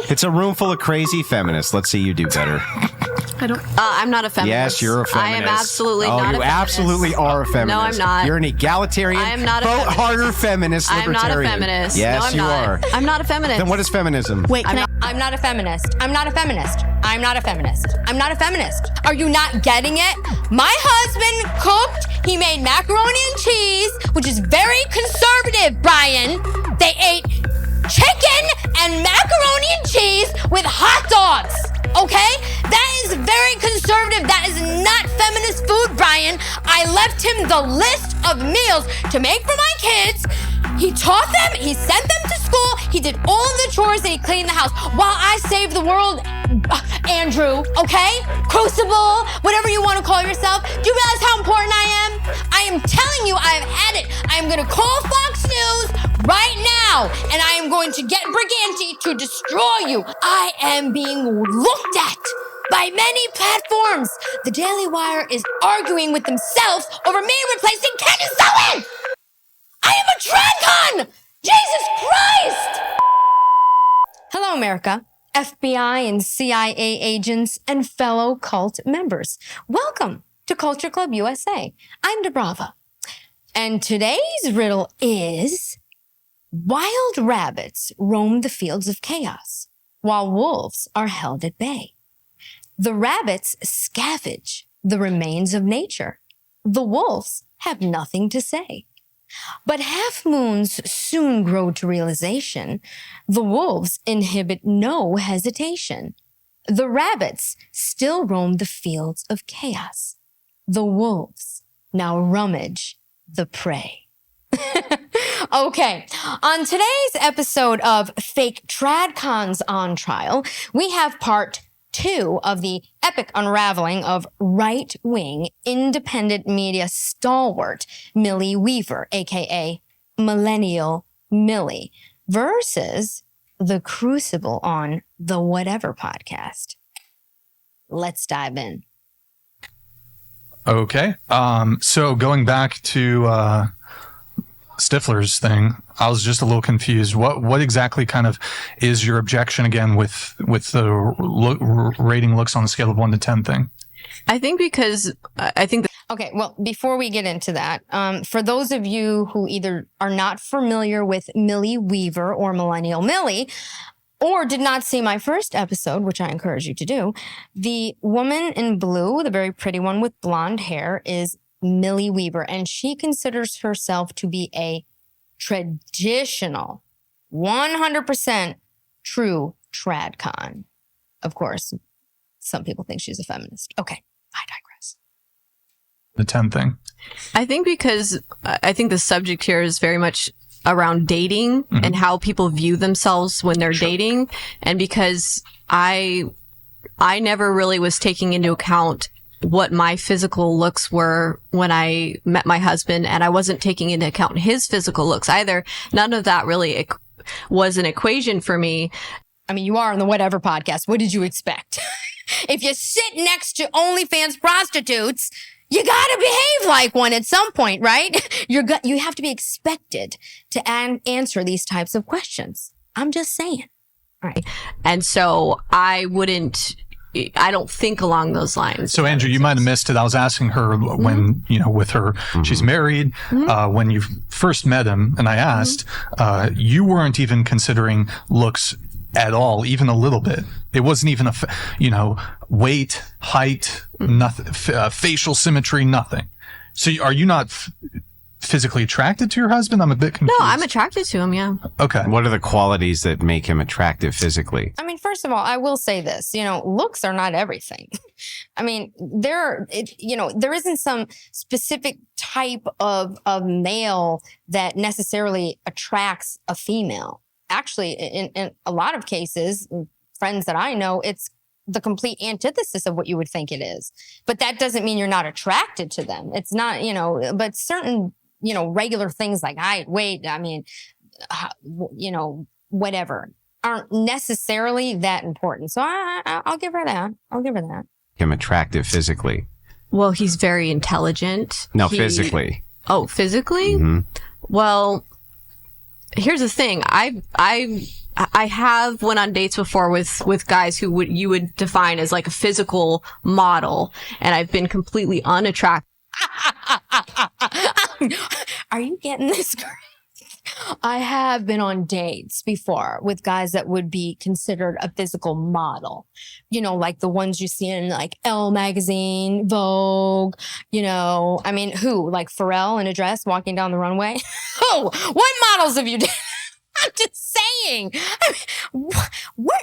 It's a room full of crazy feminists. Let's see you do better. I'm not a feminist. Yes, you're a feminist. I am absolutely not a feminist. You absolutely are a feminist. No, I'm not. You're an egalitarian, I am not a vote feminist. harder feminist libertarian. I'm not a feminist. Yes, no, I'm you not. are. I'm not a feminist. Then what is feminism? Wait, I'm not a feminist. I'm not a feminist. I'm not a feminist. I'm not a feminist. Are you not getting it? My husband cooked. He made macaroni and cheese, which is very conservative, Brian. They ate chicken and macaroni and cheese with hot dogs. Okay? That is very conservative. That is not feminist food, Brian. I left him the list of meals to make for my kids. He taught them, he sent them to school, he did all of the chores, and he cleaned the house while I saved the world, Andrew, okay? Crucible, whatever you want to call yourself. Do you realize how important I am? I am telling you, I've had it. I am going to call Fox News right now, and I am going to get Briganti to destroy you. I am being looked at by many platforms. The Daily Wire is arguing with themselves over me replacing Candace Owen. I am a TradCon! Jesus Christ! Hello, America. FBI and CIA agents and fellow cult members. Welcome to Culture Club USA. I'm DiBrava. And today's riddle is: wild rabbits roam the fields of chaos, while wolves are held at bay. The rabbits scavenge the remains of nature. The wolves have nothing to say. But half-moons soon grow to realization. The wolves inhibit no hesitation. The rabbits still roam the fields of chaos. The wolves now rummage the prey. Okay, on today's episode of Fake TradCons on Trial, we have part 2 of the epic unraveling of right-wing independent media stalwart Millie Weaver, aka Millennial Millie, versus the Crucible on the Whatever podcast. Let's dive in. Okay. So going back to Stifler's thing, I was just a little confused. What exactly kind of is your objection again with the rating looks on a scale of 1 to 10 thing? I think because I think that Okay, well, before we get into that, for those of you who either are not familiar with Millie Weaver or Millennial Millie, or did not see my first episode, which I encourage you to do, the woman in blue, the very pretty one with blonde hair, is Millie Weaver, and she considers herself to be a traditional, 100% true TradCon. Of course, some people think she's a feminist. Okay, I digress. The 10 thing. I think because I think the subject here is very much around dating and how people view themselves when they're dating, and because I never really was taking into account what my physical looks were when I met my husband, and I wasn't taking into account his physical looks either. None of that really was an equation for me. I mean, you are on the Whatever podcast. What did you expect? If you sit next to OnlyFans prostitutes, you gotta behave like one at some point, right? You have to be expected to answer these types of questions. I'm just saying. All right. And so I don't think along those lines. So Andrew, you might have missed it. I was asking her when, with her, she's married, when you first met him, and I asked, you weren't even considering looks at all, even a little bit. It wasn't even weight, height, nothing, facial symmetry, nothing. So are you not physically attracted to your husband? I'm a bit confused. No, I'm attracted to him, yeah. Okay. What are the qualities that make him attractive physically? I mean, first of all, I will say this, looks are not everything. I mean, there isn't some specific type of male that necessarily attracts a female. Actually, in a lot of cases, friends that I know, it's the complete antithesis of what you would think it is. But that doesn't mean you're not attracted to them. It's not, but certain, regular things like height, weight, I mean, whatever, aren't necessarily that important. So I'll give her that. Him attractive physically. Well, he's very intelligent. No, physically. Oh, physically? Mm-hmm. Well, here's the thing. I I have went on dates before with guys who you would define as like a physical model, and I've been completely unattracted. Are you getting this? I have been on dates before with guys that would be considered a physical model. You know, like the ones you see in like Elle magazine, Vogue, you know, I mean, who? Like Pharrell in a dress walking down the runway? Who? What models have you done? I'm just saying. I mean, where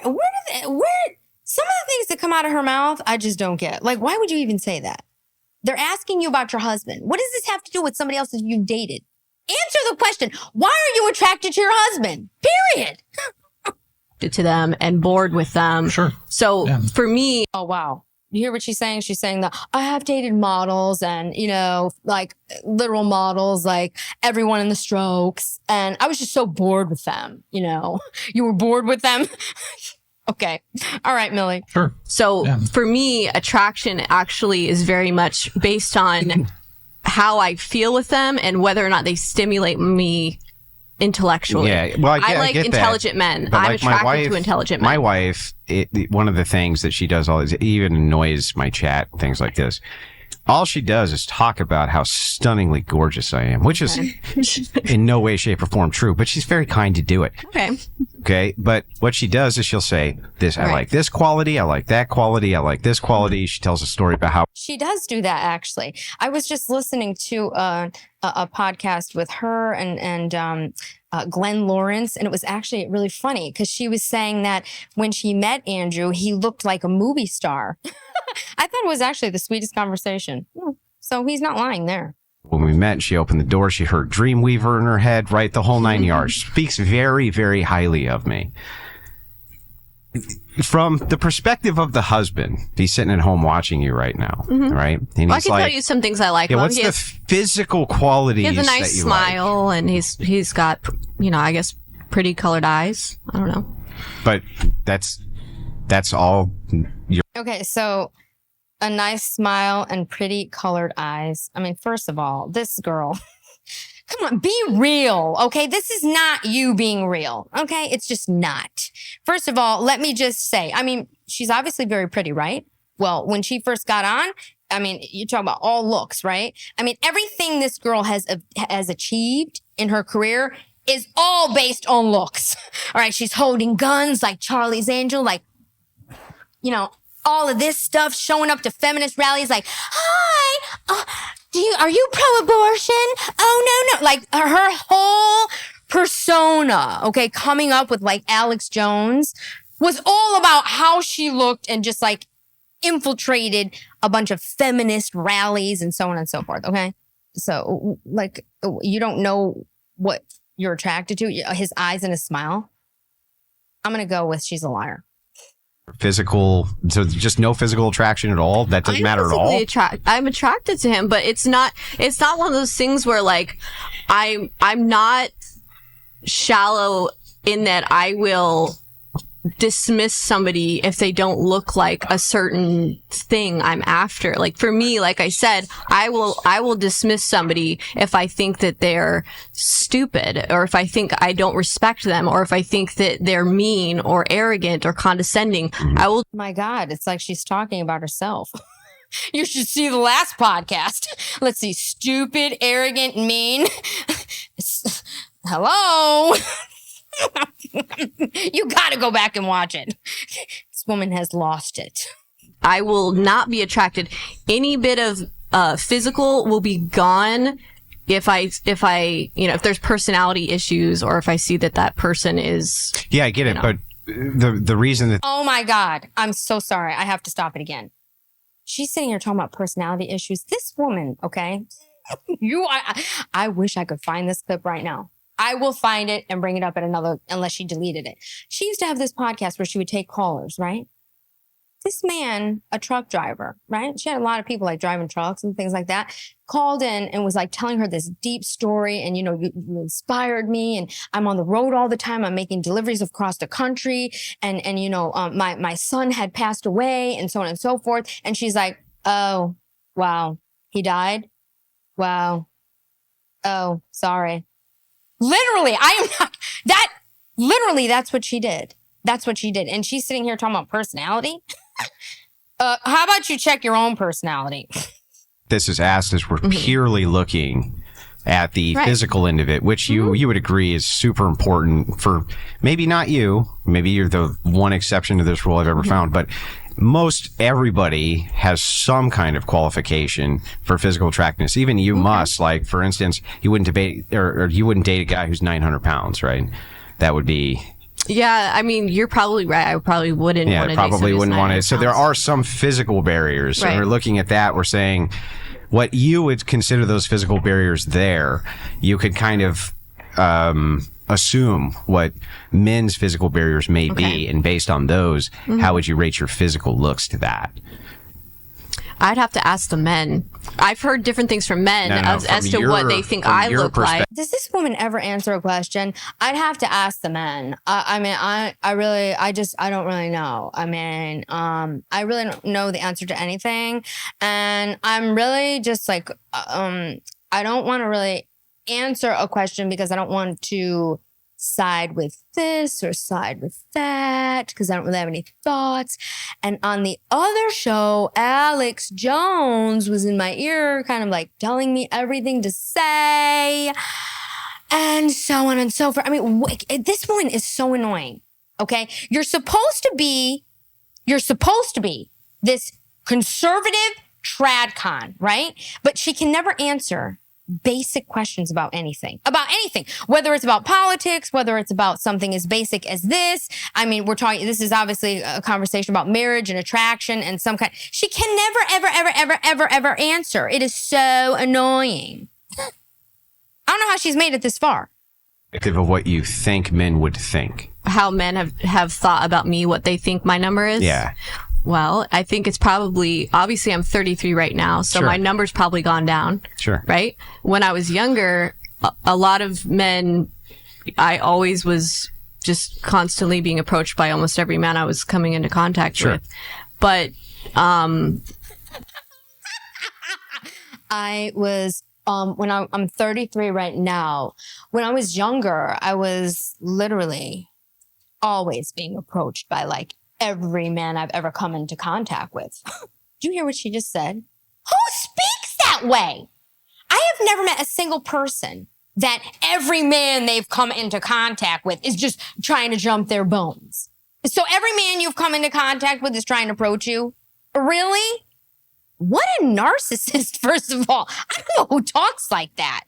some of the things that come out of her mouth, I just don't get. Like, why would you even say that? They're asking you about your husband. What does this have to do with somebody else that you dated? Answer the question. Why are you attracted to your husband? Period. To them and bored with them. Sure. So for me, oh, wow. You hear what she's saying? She's saying that I have dated models and, you know, like literal models, like everyone in the Strokes. And I was just so bored with them. You know, you were bored with them. Okay. All right, Millie. Sure. So for me, attraction actually is very much based on how I feel with them and whether or not they stimulate me intellectually. Yeah, well, I like get intelligent that. men. But I'm like attracted to intelligent men. My wife, one of the things that she does it even annoys my chat, things like this. All she does is talk about how stunningly gorgeous I am, which is in no way, shape, or form true, but she's very kind to do it. Okay. Okay. But what she does is she'll say this, I like this quality. I like that quality. I like this quality. She tells a story about how she does do that. Actually, I was just listening to a podcast with her and Glenn Lawrence, and it was actually really funny because she was saying that when she met Andrew, he looked like a movie star. I thought it was actually the sweetest conversation. So he's not lying there. When we met, she opened the door. She heard Dreamweaver in her head, right? The whole 9 yards. Speaks very, very highly of me. From the perspective of the husband, he's sitting at home watching you right now, right? And I can tell you some things I like. Yeah, what's the physical qualities? He has a nice smile, and he's got, you know, I guess pretty colored eyes. I don't know. But that's all. Okay, so a nice smile and pretty colored eyes. I mean, first of all, this girl, come on, be real, okay? This is not you being real, okay? It's just not. First of all, let me just say, I mean, she's obviously very pretty, right? Well, when she first got on, I mean, you talk about all looks, right? I mean, everything this girl has achieved in her career is all based on looks. All right, she's holding guns like Charlie's Angel, like, you know, all of this stuff, showing up to feminist rallies like, hi, are you pro-abortion? Oh, no. Like her whole persona, okay, coming up with like Alex Jones was all about how she looked and just like infiltrated a bunch of feminist rallies and so on and so forth, okay? So like, you don't know what you're attracted to, his eyes and his smile. I'm going to go with she's a liar. Physical, so just no physical attraction at all. That doesn't matter at all. I'm attracted to him, but it's not one of those things where like I'm not shallow in that I will dismiss somebody if they don't look like a certain thing I'm after. Like for me, like I said, I will dismiss somebody if I think that they're stupid, or if I think I don't respect them, or if I think that they're mean or arrogant or condescending. I will. My God, it's like she's talking about herself. You should see the last podcast. Let's see. Stupid, arrogant, mean. Hello. You gotta go back and watch it. This woman has lost it. I will not be attracted. Any bit of physical will be gone if if there's personality issues, or if I see that person is. Yeah, I get it, but the reason that. Oh my God, I'm so sorry. I have to stop it again. She's sitting here talking about personality issues. This woman, okay? I wish I could find this clip right now. I will find it and bring it up at another, unless she deleted it. She used to have this podcast where she would take callers, right? This man, a truck driver, right? She had a lot of people like driving trucks and things like that, called in and was like telling her this deep story. And, you know, you inspired me, and I'm on the road all the time. I'm making deliveries across the country. And you know, my son had passed away and so on and so forth. And she's like, oh, wow, he died? Wow. Oh, sorry. Literally, I am not, Literally, that's what she did. That's what she did. And she's sitting here talking about personality. How about you check your own personality? This is asked as we're purely looking at the physical end of it, which you would agree is super important for maybe not you. Maybe you're the one exception to this rule I've ever found, but most everybody has some kind of qualification for physical attractiveness. Even you must, like, for instance, you wouldn't debate or you wouldn't date a guy who's 900 pounds, right? That would be... Yeah, I mean, you're probably right. I probably wouldn't want to probably wouldn't want to. So there are some physical barriers. So we're looking at that. We're saying what you would consider those physical barriers there, you could kind of assume what men's physical barriers may be. And based on those, how would you rate your physical looks to that? I'd have to ask the men. I've heard different things from men as to what they think I look like. Does this woman ever answer a question? I'd have to ask the men. I mean, I don't really know. I mean, I really don't know the answer to anything. And I'm really just like, I don't want to really answer a question because I don't want to side with this or side with that because I don't really have any thoughts. And on the other show, Alex Jones was in my ear kind of like telling me everything to say and so on and so forth. I mean, this woman is so annoying, okay? You're supposed to be this conservative tradcon, right? But she can never answer basic questions about anything, whether it's about politics, whether it's about something as basic as this. I mean, this is obviously a conversation about marriage and attraction and some kind. She can never answer. It is so annoying. I don't know how she's made it this far. Of what you think men would think. How men have thought about me, what they think my number is? Yeah. Well, I think it's probably, obviously I'm 33 right now, so my number's probably gone down. Sure. Right? When I was younger, a lot of men, I always was just constantly being approached by almost every man I was coming into contact with. But, I was, I'm 33 right now. When I was younger, I was literally always being approached by like every man I've ever come into contact with. Did you hear what she just said? Who speaks that way? I have never met a single person that every man they've come into contact with is just trying to jump their bones. So every man you've come into contact with is trying to approach you? Really? What a narcissist, first of all. I don't know who talks like that.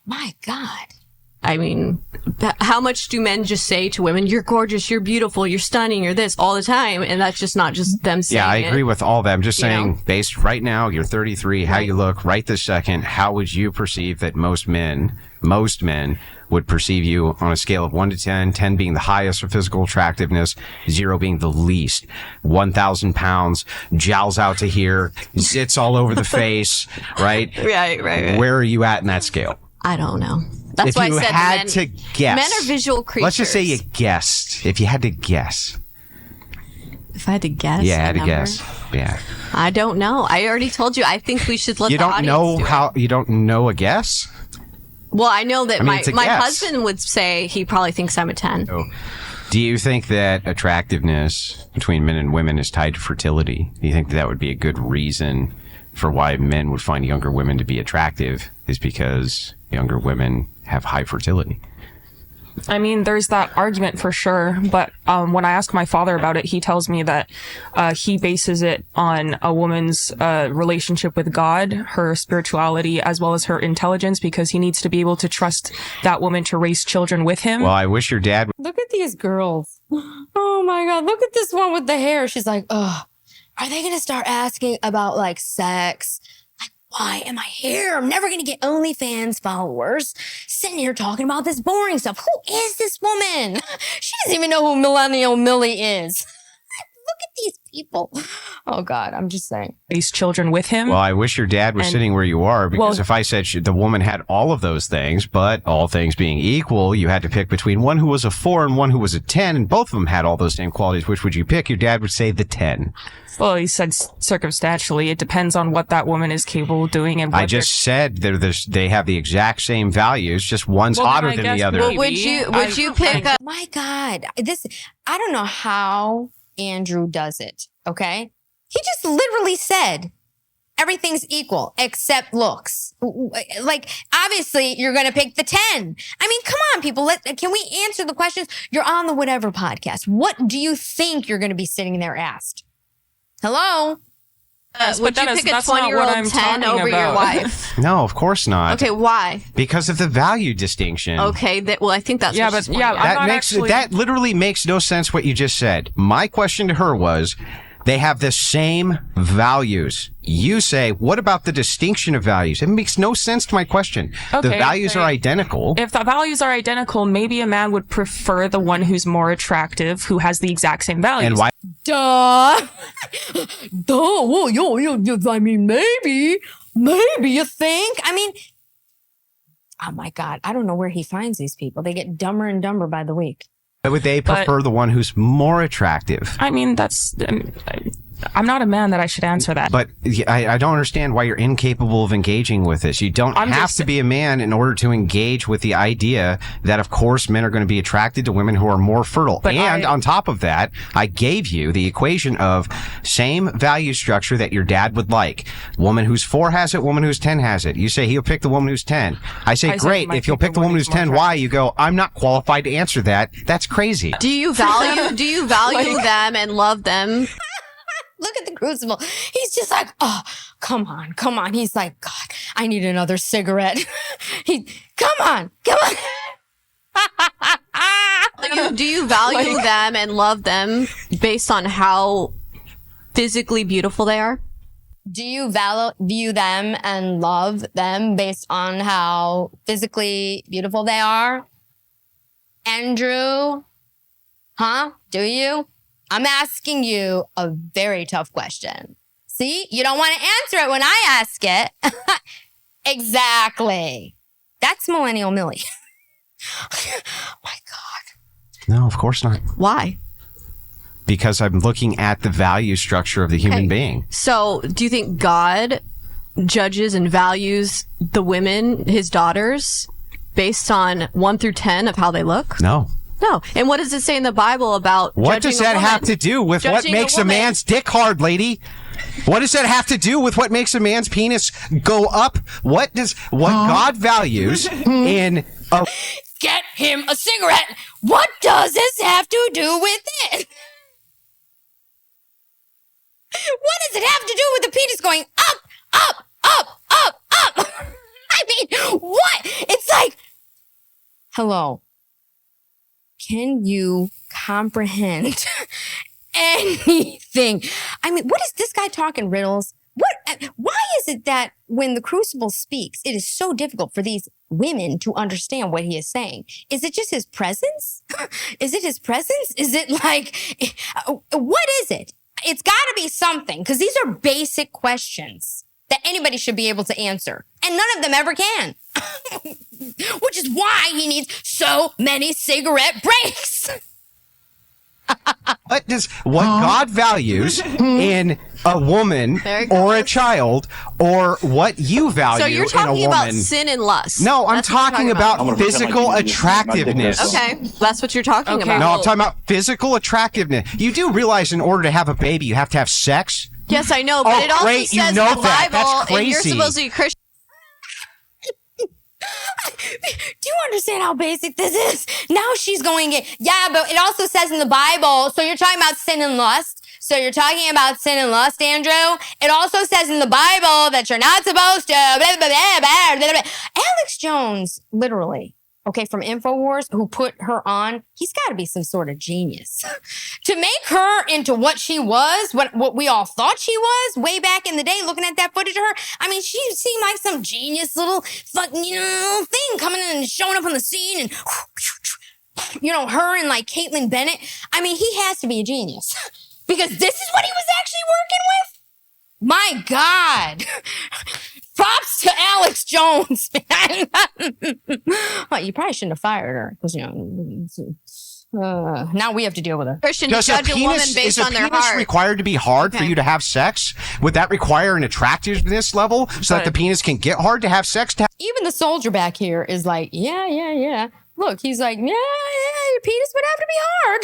My God. I mean, how much do men just say to women, you're gorgeous, you're beautiful, you're stunning, you're this all the time? And that's just not just them saying it. Yeah, I agree with all that. I'm just saying, based right now, you're 33, how you look right this second, how would you perceive that most men would perceive you on a scale of 1 to 10, 10 being the highest for physical attractiveness, 0 being the least. 1,000 pounds, jowls out to here, zits all over the face, right? Right. Where are you at in that scale? I don't know. That's if why you I said had to guess. Men are visual creatures. Let's just say you guessed. If you had to guess. If I had to guess? Yeah, I had to guess. Yeah. I don't know. I already told you. I think we should let you the don't audience know do how it. You don't know a guess? Well, I know that my guess. husband would say he probably thinks I'm a 10. So, do you think that attractiveness between men and women is tied to fertility? Do you think that would be a good reason for why men would find younger women to be attractive is because younger women have high fertility? I mean, there's that argument for sure, but when I ask my father about it, he tells me that he bases it on a woman's relationship with God, her spirituality, as well as her intelligence, because he needs to be able to trust that woman to raise children with him. Well, I wish your dad... Look at these girls. Oh my God, look at this one with the hair. She's like, ugh, are they going to start asking about like sex? Why am I here? I'm never going to get OnlyFans followers sitting here talking about this boring stuff. Who is this woman? She doesn't even know who Millennial Millie is. Look at these people. Oh God, I'm just saying. These children with him. Well, I wish your dad was And- sitting where you are, because Well- if I said the woman had all of those things, but all things being equal, you had to pick between one who was a 4 and one who was a 10, and both of them had all those same qualities, which would you pick? Your dad would say the 10. Well, he said circumstantially. It depends on what that woman is capable of doing and what I just said they have the exact same values, just one's Well, then hotter I than guess the other. maybe. Would you pick a My God, I don't know how Andrew does it. Okay, he just literally said everything's equal except looks. Like, obviously, you're going to pick the 10. I mean, come on, people. Can we answer the questions? You're on the Whatever podcast. What do you think you're going to be sitting there asked? Hello? would you pick a that's not what 20-year-old I'm 10 talking over your about. wife? No, of course not. Okay, why? Because of the value distinction. Okay, well, I think that's Yeah, what she's but- yeah, pointing out. I'm not actually- That literally makes no sense what you just said. My question to her was, they have the same values. You say, what about the distinction of values? It makes no sense to my question. The Okay, values are identical. If the values are identical, maybe a man would prefer the one who's more attractive, who has the exact same values. And why? Duh. Well, I mean, maybe you think. I mean, oh my God, I don't know where he finds these people. They get dumber and dumber by the week. Why would they prefer the one who's more attractive? I mean, I'm not a man that I should answer that. But I don't understand why you're incapable of engaging with this. You don't have to be a man in order to engage with the idea that, of course, men are going to be attracted to women who are more fertile. But on top of that, I gave you the equation of same value structure that your dad would like. Woman who's 4 has it, woman who's 10 has it. You say he'll pick the woman who's 10. I say, I said great. he might If you'll pick pick the the woman one who's who's more 10, why? You go, I'm not qualified to answer that. That's crazy. Do you value them and love them? Look at the crucible. He's just like, oh, come on. He's like, God, I need another cigarette. Come on. Do you value them and love them based on how physically beautiful they are? Do you value them and love them based on how physically beautiful they are? Andrew? Huh? Do you? I'm asking you a very tough question. See, you don't want to answer it when I ask it. Exactly. That's Millennial Millie. My God. No, of course not. Why? Because I'm looking at the value structure of the human being. So, do you think God judges and values the women, his daughters, based on 1 through 10 of how they look? No. No. And what does it say in the Bible about What judging does a that woman? have to do with what Judging makes a woman. man's dick hard, lady? What does that have to do with what makes a man's penis go up? What God values in a... Get him a cigarette. What does this have to do with it? What does it have to do with the penis going up, up, up, up, up? I mean, what? It's like, hello. Can you comprehend anything? I mean, what is this guy talking riddles? Why is it that when the Crucible speaks, it is so difficult for these women to understand what he is saying? Is it just his presence? Is it his presence? Is it like, what is it? It's got to be something, because these are basic questions that anybody should be able to answer. And none of them ever can. Which is why he needs so many cigarette breaks. What God values in a woman Very or a close. child, or what you value So you're in a talking woman. about sin and lust. No, I'm That's what you're talking about I'm gonna pretend like physical you didn't see my dick attractiveness. Okay, that's what you're talking Okay. about. No, I'm talking about physical attractiveness. You do realize in order to have a baby, you have to have sex? Yes, I know, but Oh, it also great, says you in know the that. Bible, That's and you're crazy. supposed to be Christian. Do you understand how basic this is? Now she's going in. Yeah, but it also says in the Bible, so you're talking about sin and lust. So you're talking about sin and lust, Andrew. It also says in the Bible that you're not supposed to. Blah, blah, blah, blah, blah, blah. Alex Jones, literally, okay, from InfoWars, who put her on, he's got to be some sort of genius. To make her into what she was, what we all thought she was way back in the day, looking at that footage of her, I mean, she seemed like some genius little fucking, thing coming in and showing up on the scene and, her and like Caitlyn Bennett. I mean, he has to be a genius because this is what he was actually working with? My God. Props to Alex Jones, man. Well, you probably shouldn't have fired her. Because, now we have to deal with her. Christian to judge a woman based on their heart. Required to be hard for you to have sex? Would that require an attractiveness level so that the penis can get hard to have sex? Even the soldier back here is like, yeah. Look, he's like, yeah, your penis would have to be hard.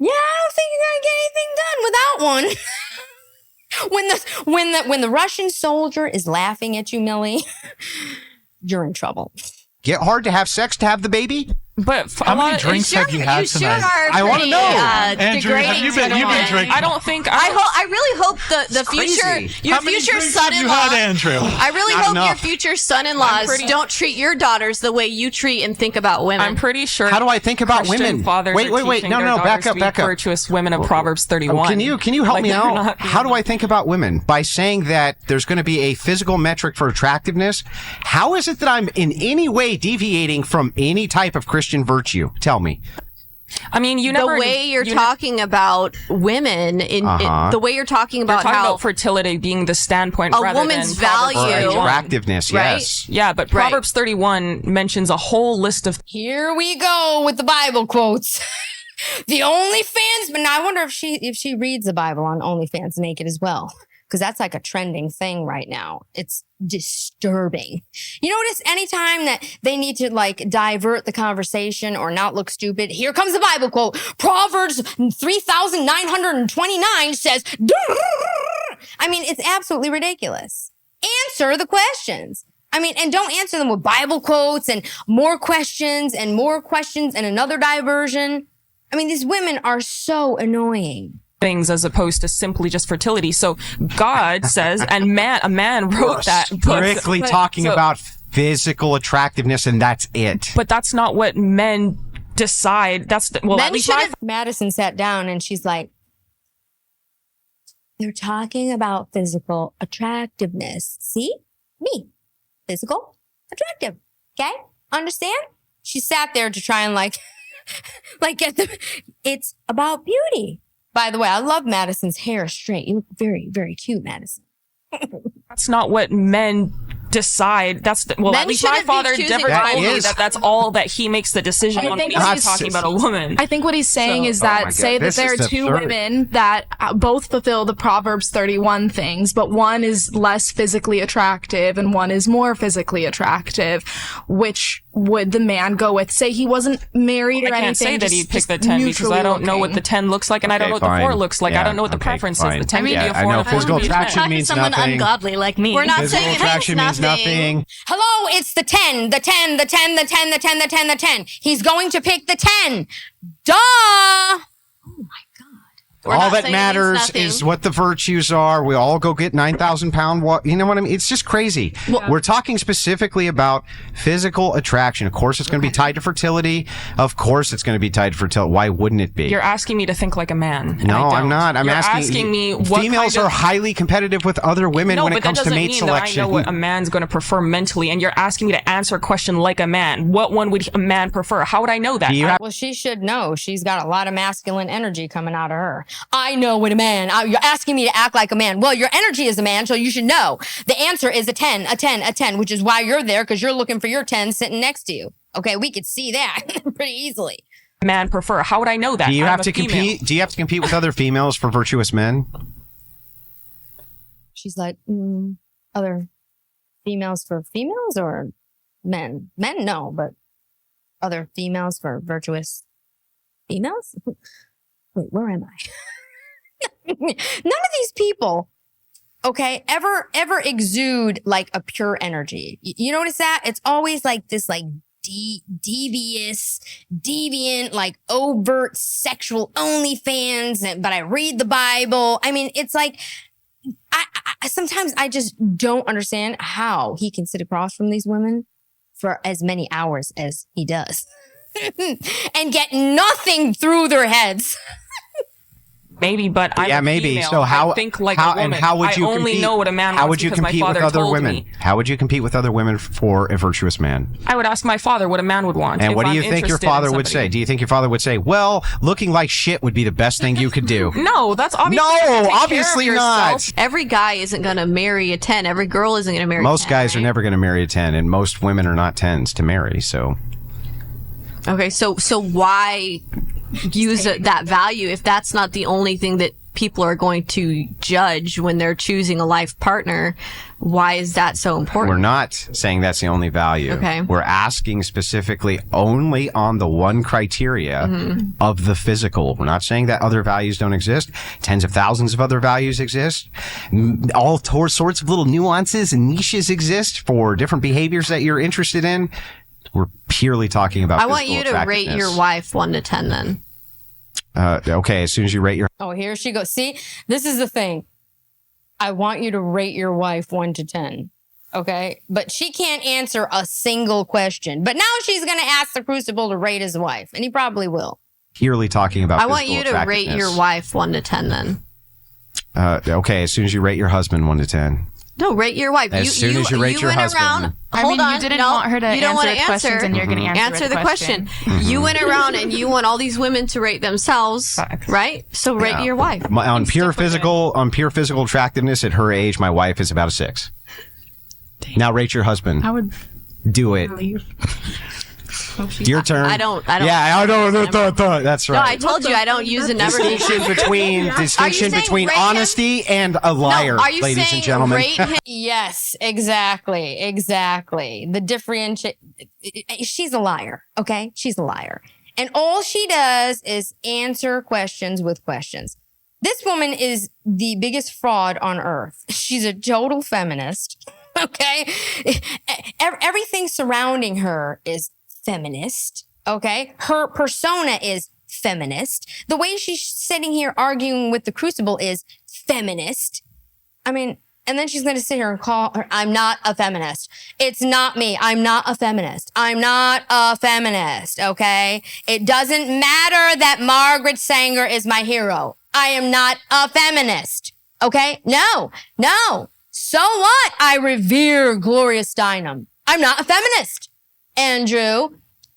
Yeah, I don't think you're gonna get anything done without one. When the Russian soldier is laughing at you, Millie, you're in trouble. Get hard to have sex to have the baby? But how many drinks have you had tonight? I want to know. Andrew, have you been drinking? I don't think. I really hope the future, your future son-in-law. Andrew? I really Not hope enough. your future son-in-laws don't treat your daughters the way you treat and think about women. I'm pretty sure. How do I think about Christian women? fathers Wait. are teaching their No. Back daughters up. to be virtuous women of Proverbs 31. Can you help Like, me they're out? not- How do I think about women? By saying that there's going to be a physical metric for attractiveness. How is it that I'm in any way deviating from any type of Christian virtue? Tell me. I mean, the way you're talking about women the way you're talking about how fertility being the standpoint a rather woman's than Proverbs value, 31. Attractiveness, right? yes. Yeah, but Proverbs 31 mentions a whole list of. Here we go with the Bible quotes. The OnlyFans, but now I wonder if she reads the Bible on OnlyFans naked as well. Because that's like a trending thing right now. It's disturbing. You notice anytime that they need to like divert the conversation or not look stupid, here comes the Bible quote. Proverbs 3,929 says, I mean, it's absolutely ridiculous. Answer the questions. I mean, and don't answer them with Bible quotes and more questions and another diversion. I mean, these women are so annoying. Things as opposed to simply just fertility. So God says, and a man wrote that book. Strictly talking about physical attractiveness, and that's it. But that's not what men decide. That's at least Madison sat down and she's like, they're talking about physical attractiveness. See? Me. Physical attractive. Okay? Understand? She sat there to try and get it's about beauty. By the way, I love Madison's hair straight. You look very, very cute, Madison. That's not what men decide. At least my father never told me that that's all that he makes the decision on when he's talking about a woman. I think what he's saying is that say that there are two women that both fulfill the Proverbs 31 things, but one is less physically attractive and one is more physically attractive. Which would the man go with? Say he wasn't married or anything. I can't say that he'd pick the 10 because I don't know what the 10 looks like and I don't know what the 4 looks like. I don't know what the preference is. The 10 may be a 4. I know physical attraction means someone nothing. ungodly like me. We're not Physical saying attraction means nothing. Hello, it's the 10, the 10, the 10, the 10, the 10, the 10, the 10. He's going to pick the 10. Duh! Oh my God. All that matters is what the virtues are. We all go get 9,000 pound. You know what I mean? It's just crazy. Well, we're talking specifically about physical attraction. Of course, it's going to be tied to fertility. Of course, it's going to be tied to fertility. Why wouldn't it be? You're asking me to think like a man. No, I'm not. I'm asking me what females are highly competitive with other women when it comes to mate selection. No, but that doesn't mean that I know what a man's going to prefer mentally. And you're asking me to answer a question like a man. What one would a man prefer? How would I know that? Well, she should know. She's got a lot of masculine energy coming out of her. I know what a man. You're asking me to act like a man. Well, your energy is a man, so you should know. The answer is a 10, a 10, a 10, which is why you're there, because you're looking for your 10 sitting next to you. Okay, we could see that pretty easily. Man prefer. How would I know that? Do you have to compete? Do you have to compete with other females for virtuous men? She's like, other females for females or men? Men, no, but other females for virtuous females? Wait, where am I? None of these people, okay, ever exude like a pure energy. You notice that? It's always like this like devious, deviant, like overt sexual OnlyFans, but I read the Bible. I mean, it's like, I sometimes I just don't understand how he can sit across from these women for as many hours as he does and get nothing through their heads. Maybe, but I'm a maybe. female. So how? I think like how, a woman. and how would you I only compete? know what a man How wants would you because my compete with father other told women? me. How would you compete with other women for a virtuous man? I would ask my father what a man would want. And if what do I'm you think your interested in father would somebody. say? Do you think your father would say, "Well, looking like shit would be the best thing you could do"? No, that's obviously. No, you have to take care of obviously yourself. not. Every guy isn't going to marry a 10. Every girl isn't going to marry Most 10, guys are right? never going to marry a 10, and most women are not 10s to marry. So Okay, so why use that value if that's not the only thing that people are going to judge when they're choosing a life partner? Why is that so important? we're not saying that's the only value. Okay. We're asking specifically only on the one criteria of the physical. We're not saying that other values don't exist. Tens of thousands of other values exist. All sorts of little nuances and niches exist for different behaviors that you're interested in. We're purely talking about I want physical you to rate attractiveness. your wife 1 to 10 then. Okay, as soon as you rate your Oh, here she goes. See, this is the thing. I want you to rate your wife 1 to 10. Okay. But she can't answer a single question. But now she's going to ask the Crucible to rate his wife. And he probably will. purely talking about I want physical you to rate attractiveness. your wife 1 to 10 then. Okay, as soon as you rate your husband 1 to 10. No, rate your wife. As soon as you rate your went husband. around. I Hold mean, on. you didn't no, want her to you don't answer want the to questions, and you're going to answer the question. You went around and you want all these women to rate themselves, Facts. right? So rate your wife. On pure physical attractiveness at her age, my wife is about a 6. Now rate your husband. I would Do it. leave. Your turn. I don't. Yeah, I don't. That's No, I right. told you I don't use the number. Distinction saying between rate him? honesty and a liar, No, are you ladies saying and gentlemen. rate him? Yes, exactly. Exactly. The differentiate. She's a liar. Okay. She's a liar. And all she does is answer questions with questions. This woman is the biggest fraud on earth. She's a total feminist. Okay. Everything surrounding her is feminist. Okay. Her persona is feminist. The way she's sitting here arguing with the Crucible is feminist. I mean, and then she's going to sit here and call her, I'm not a feminist. It's not me. I'm not a feminist. I'm not a feminist. Okay. It doesn't matter that Margaret Sanger is my hero. I am not a feminist. Okay. No. So what? I revere Gloria Steinem. I'm not a feminist. Andrew,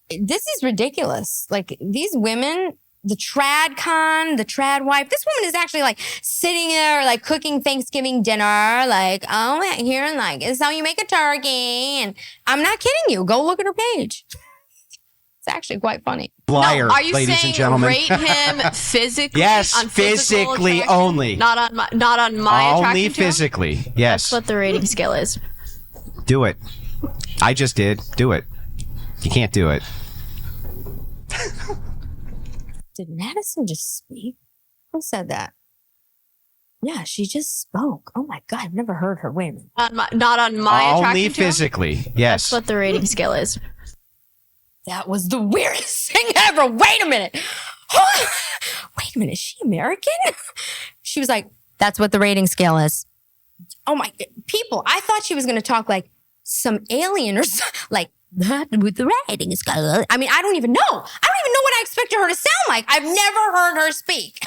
this is ridiculous. Like these women, the trad con, the trad wife, this woman is actually like sitting there, like cooking Thanksgiving dinner, like, oh, here, like, this is how you make a turkey. And I'm not kidding you. Go look at her page. It's actually quite funny. Liar, Are you ladies saying and gentlemen. rate him physically? Yes, on physical physically attraction? only. Not on my Only attraction to him? physically. Yes. That's what the rating scale is. Do it. I just did. Do it. You can't do it. Did Madison just speak? Who said that? Yeah, she just spoke. Oh my God, I've never heard her. Wait a minute. Not on my attraction Only to him? physically. Yes. That's what the rating scale is. That was the weirdest thing ever. Wait a minute. Wait a minute. Is she American? She was like, that's what the rating scale is. Oh my, people, I thought she was going to talk like some alien or like, that with the rating scale. I mean, I don't even know. I don't even know what I expected her to sound like. I've never heard her speak.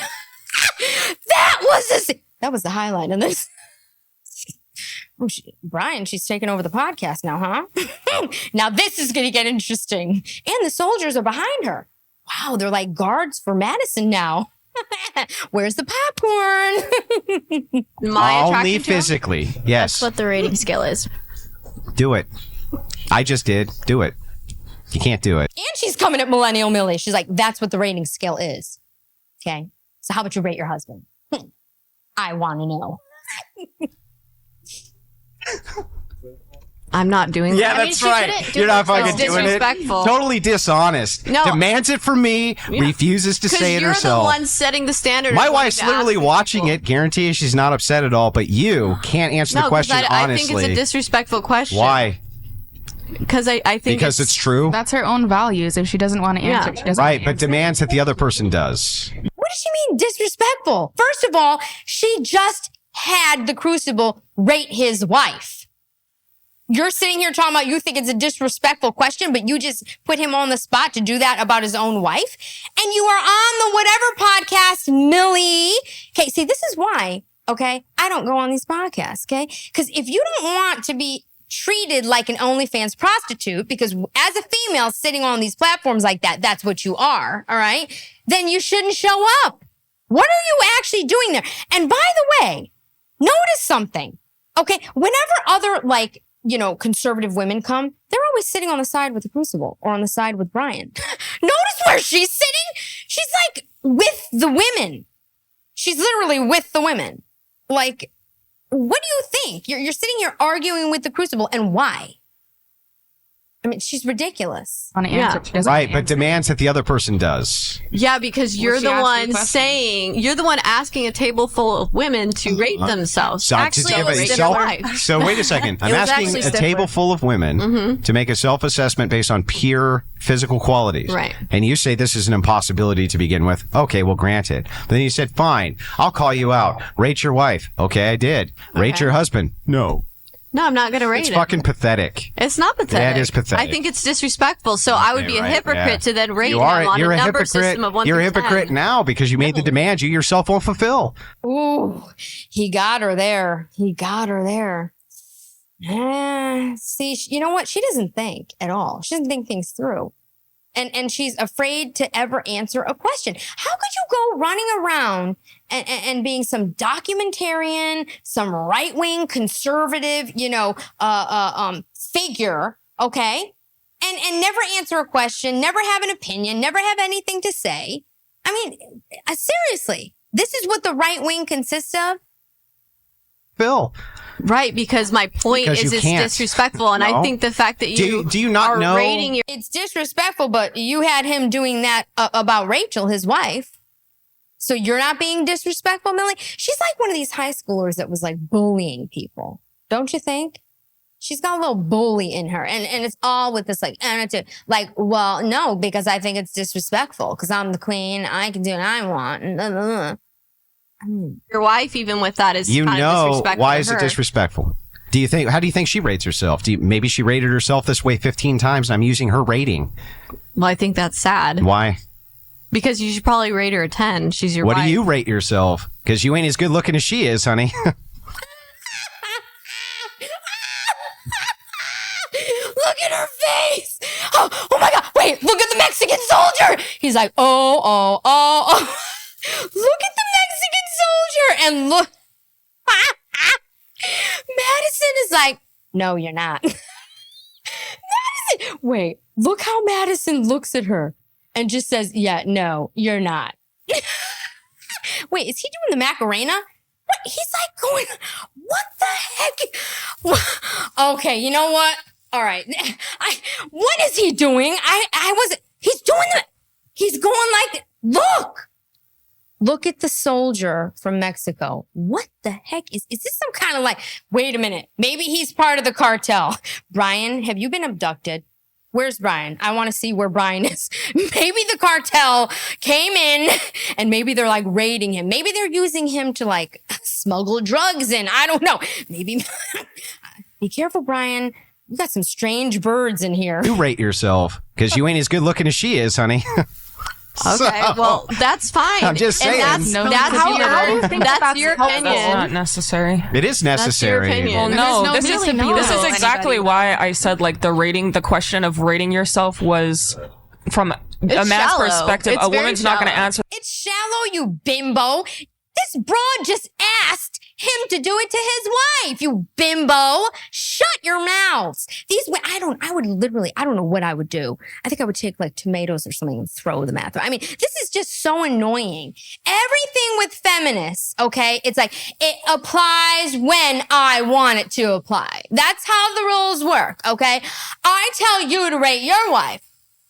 That was the highlight in this. Oh, Brian, she's taking over the podcast now, huh? Now this is going to get interesting. And the soldiers are behind her. Wow, they're like guards for Madison now. Where's the popcorn? My Only attraction to him? physically. Yes. That's what the rating scale is. Do it. I just did. Do it. You can't do it. And she's coming at Millennial Millie. She's like, that's what the rating scale is. Okay. So how about you rate your husband? I want to know. I'm not doing Yeah, that. that's right. You're not fucking It's doing it. disrespectful. Totally dishonest. No. Demands it from me, refuses to say it you're herself. the one setting the standard. My of what wife's to literally ask watching people. it. Guarantee she's not upset at all. But you can't answer No, the 'cause question I honestly. think it's a disrespectful question. Why? Because I think Because it's true. That's her own values. If she doesn't want to answer, Yeah. she doesn't. Right, but demands that the other person does. What does she mean disrespectful? First of all, she just had the Crucible rate his wife. You're sitting here talking about you think it's a disrespectful question, but you just put him on the spot to do that about his own wife. And you are on the whatever podcast, Millie. Okay, see, this is why, okay, I don't go on these podcasts, okay? Because if you don't want to be treated like an OnlyFans prostitute, because as a female sitting on these platforms like that, that's what you are, all right? Then you shouldn't show up. What are you actually doing there? And by the way, notice something, okay? Whenever other, like, conservative women come, they're always sitting on the side with the Crucible or on the side with Brian. Notice where she's sitting? She's like with the women. She's literally with the women. Like, what do you think? You're sitting here arguing with the Crucible, and why? I mean, she's ridiculous. On an answer. She doesn't Right, but answer. demands that the other person does. Yeah, because you're she the asked you a one question. saying, you're the one asking a table full of women to rate themselves. So, Actually, to it give was a different self- life. so wait a second. I'm It was asking actually a stiffer. table full of women to make a self-assessment based on pure physical qualities. Right. And you say this is an impossibility to begin with. Okay, well, granted. But then you said, fine, I'll call you out. Rate your wife. Okay, I did. Rate Okay. your husband. No. No, I'm not going to rate It's it. fucking pathetic. It's not pathetic. That is pathetic. I think it's disrespectful. So I would be a Right, hypocrite yeah. to then rate You him are. on You're a a number hypocrite. system of 1 You're a through 10. hypocrite now because you made the demand you yourself won't fulfill. Ooh, he got her there. He got her there. See, you know what? She doesn't think at all. She doesn't think things through. And she's afraid to ever answer a question. How could you go running around and being some documentarian, some right-wing conservative, figure, okay? And never answer a question, never have an opinion, never have anything to say. I mean, seriously, this is what the right wing consists of? Phil. Right, because my point Because is you it's can't. disrespectful. And No. I think the fact that Do you not are know? rating your It's disrespectful, but you had him doing that about Rachel, his wife. So you're not being disrespectful, Millie? She's like one of these high schoolers that was like bullying people. Don't you think? She's got a little bully in her. And it's all with this like attitude. Like, well, no, because I think it's disrespectful because I'm the queen. I can do what I want. And blah, blah, blah. I mean, your wife, even with that, is You kind of know, disrespectful why to is it her. disrespectful? How do you think she rates herself? Maybe she rated herself this way 15 times and I'm using her rating. Well, I think that's sad Why? because you should probably rate her a 10. She's your What wife. do you rate yourself? Because you ain't as good looking as she is, honey. look at her face. Oh my God. Wait, look at the Mexican soldier. He's like, oh. Look at the Mexican soldier and look. Madison is like, no, you're not. Madison, wait, look how Madison looks at her and just says, yeah, no, you're not. Wait, is he doing the Macarena? What? He's like going, what the heck? Okay, you know what? All right. What is he doing? He's doing he's going like, look at the soldier from Mexico. What the heck is this some kind of like, wait a minute, maybe he's part of the cartel. Brian, have you been abducted? Where's Brian? I want to see where Brian is. Maybe the cartel came in and maybe they're like raiding him. Maybe they're using him to like smuggle drugs in. I don't know. Maybe. Be careful, Brian. We got some strange birds in here. You rate yourself because you ain't as good looking as she is, honey. Okay, well, that's fine. I'm just saying. And that's No, that's how do you think that's that's your helpful? That's not opinion. necessary. It is necessary. opinion. Well, no, There's this no is really no this is to exactly anybody. why I said like the question of rating yourself was from a man's shallow. perspective. It's A very woman's not going to shallow. answer. It's shallow, you bimbo. This broad just asked him to do it to his wife, you bimbo. Shut your mouths. I don't know what I would do. I think I would take like tomatoes or something and throw them at them. I mean, this is just so annoying. Everything with feminists, okay? It's like, it applies when I want it to apply. That's how the rules work, okay? I tell you to rate your wife,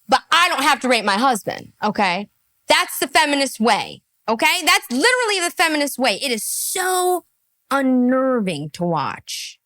but I don't have to rate my husband, okay? That's the feminist way. Okay? That's literally the feminist way. It is so unnerving to watch.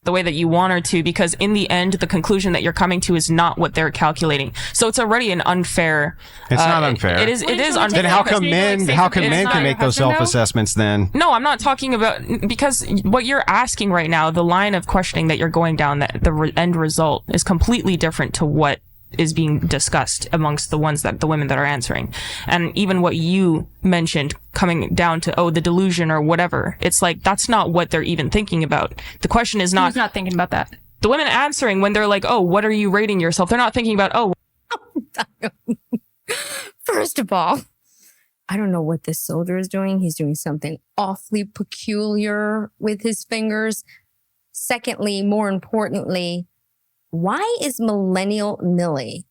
the way that you want her to, because in the end, the conclusion that you're coming to is not what they're calculating. So it's already an unfair. It's not unfair. It is unfair. Then how come men can make those self-assessments then? No, I'm not talking about, because what you're asking right now, the line of questioning that you're going down, that the end result is completely different to what is being discussed amongst the women that are answering. And even what you mentioned coming down to, the delusion or whatever, it's like, that's not what they're even thinking about. The question is not. Who's not thinking about that? The women answering when they're like, what are you rating yourself? They're not thinking about, First of all, I don't know what this soldier is doing. He's doing something awfully peculiar with his fingers. Secondly, more importantly, why is Millennial Millie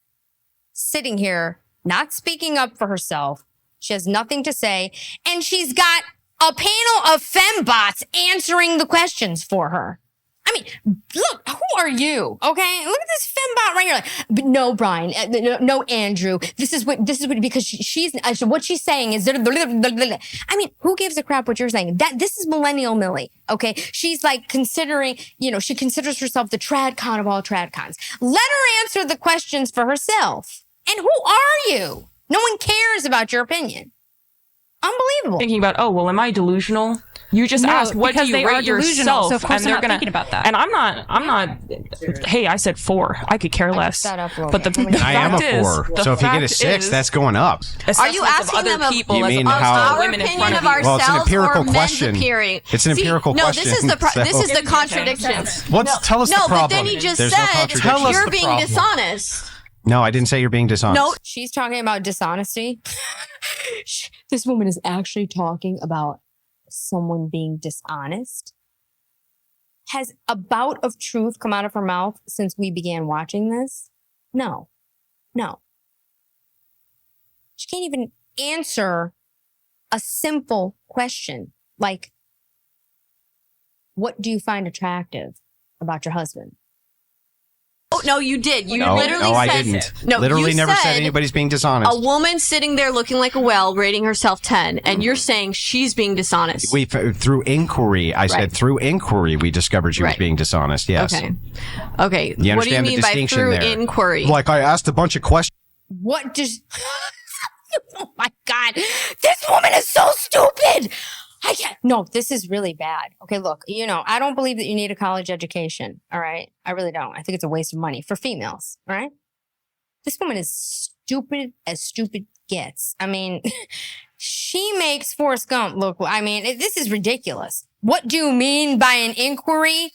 sitting here, not speaking up for herself? She has nothing to say, and she's got a panel of fembots answering the questions for her. I mean, look, who are you? Okay, look at this fembot right here. Like, but no, Brian, no, Andrew. This is what because she's what she's saying is. I mean, who gives a crap what you're saying? This is Millennial Millie. Okay, she's like considering. She considers herself the tradcon of all tradcons. Let her answer the questions for herself. And who are you? No one cares about your opinion. Unbelievable. thinking about, am I delusional? You just asked, what do you rate yourself? So of course and they're not gonna thinking about that. And I'm not. Hey, I said 4. I could care less. But the I am a 4. So if you get a 6, that's going up. Are you asking them people? You mean our opinion of ourselves, well, it's an empirical or men's question. appearing? It's an empirical question. No, this is the contradiction. Tell us the problem. No, but then he just There's no said contradiction. you're being dishonest. No, I didn't say you're being dishonest. No, she's talking about dishonesty. This woman is actually talking about someone being dishonest. Has a bout of truth come out of her mouth since we began watching this? No. She can't even answer a simple question like, what do you find attractive about your husband? Oh, no, you did. You literally no, said... I didn't. No, literally you never said anybody's being dishonest. A woman sitting there looking like a whale, rating herself 10, and you're saying she's being dishonest. Through inquiry, I said through inquiry, we discovered she was being dishonest, yes. Okay. You What do you understand the mean by distinction through there? inquiry? Like, I asked a bunch of questions. What does... Oh my God. This woman is so stupid. I can't. No, this is really bad. Okay, look, I don't believe that you need a college education. All right. I really don't. I think it's a waste of money for females. All right. This woman is stupid as stupid gets. I mean, she makes Forrest Gump look, this is ridiculous. What do you mean by an inquiry?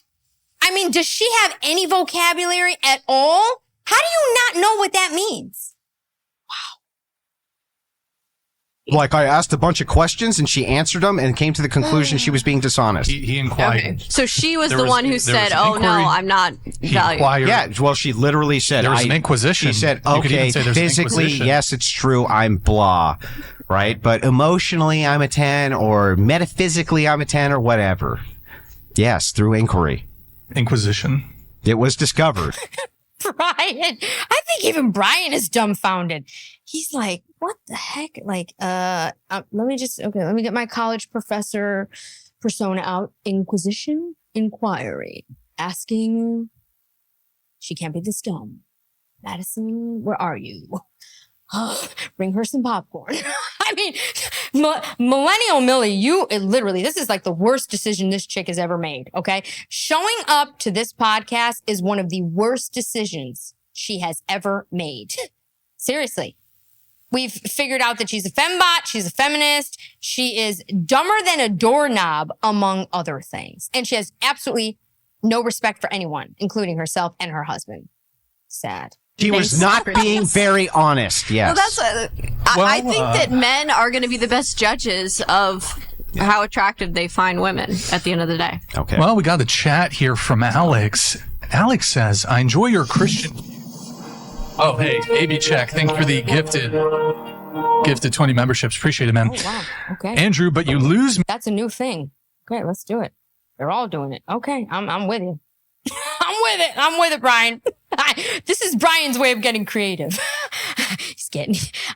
I mean, does she have any vocabulary at all? How do you not know what that means? Like, I asked a bunch of questions and she answered them and came to the conclusion she was being dishonest. He inquired. Okay. So she was the one who said, "Oh no, I'm not valued." Yeah, well, she literally said, there was an inquisition. She said, You could okay, even say there's an physically, inquisition. yes, it's true, I'm blah, right? But emotionally, I'm a 10, or metaphysically, I'm a 10, or whatever. Yes, through inquiry. Inquisition. It was discovered. Brian, I think even Brian is dumbfounded. He's like, what the heck? Like, let me get my college professor persona out. Inquisition, inquiry, asking. She can't be this dumb. Madison, where are you? Bring her some popcorn. I mean, Millennial Millie, literally, this is like the worst decision this chick has ever made, okay? Showing up to this podcast is one of the worst decisions she has ever made. Seriously. We've figured out that she's a fembot, she's a feminist, she is dumber than a doorknob, among other things. And she has absolutely no respect for anyone, including herself and her husband. Sad. She was not being very honest, yes. Well, I think that men are going to be the best judges of how attractive they find women at the end of the day. Okay. Well, we got a chat here from Alex. Alex says, I enjoy your Christian... Oh, hey, AB Check. Thank you for the gifted 20 memberships. Appreciate it, man. Oh, wow. Okay. Andrew, but you lose... That's a new thing. Okay, let's do it. They're all doing it. Okay, I'm with you. I'm with it, Brian. This is Brian's way of getting creative. I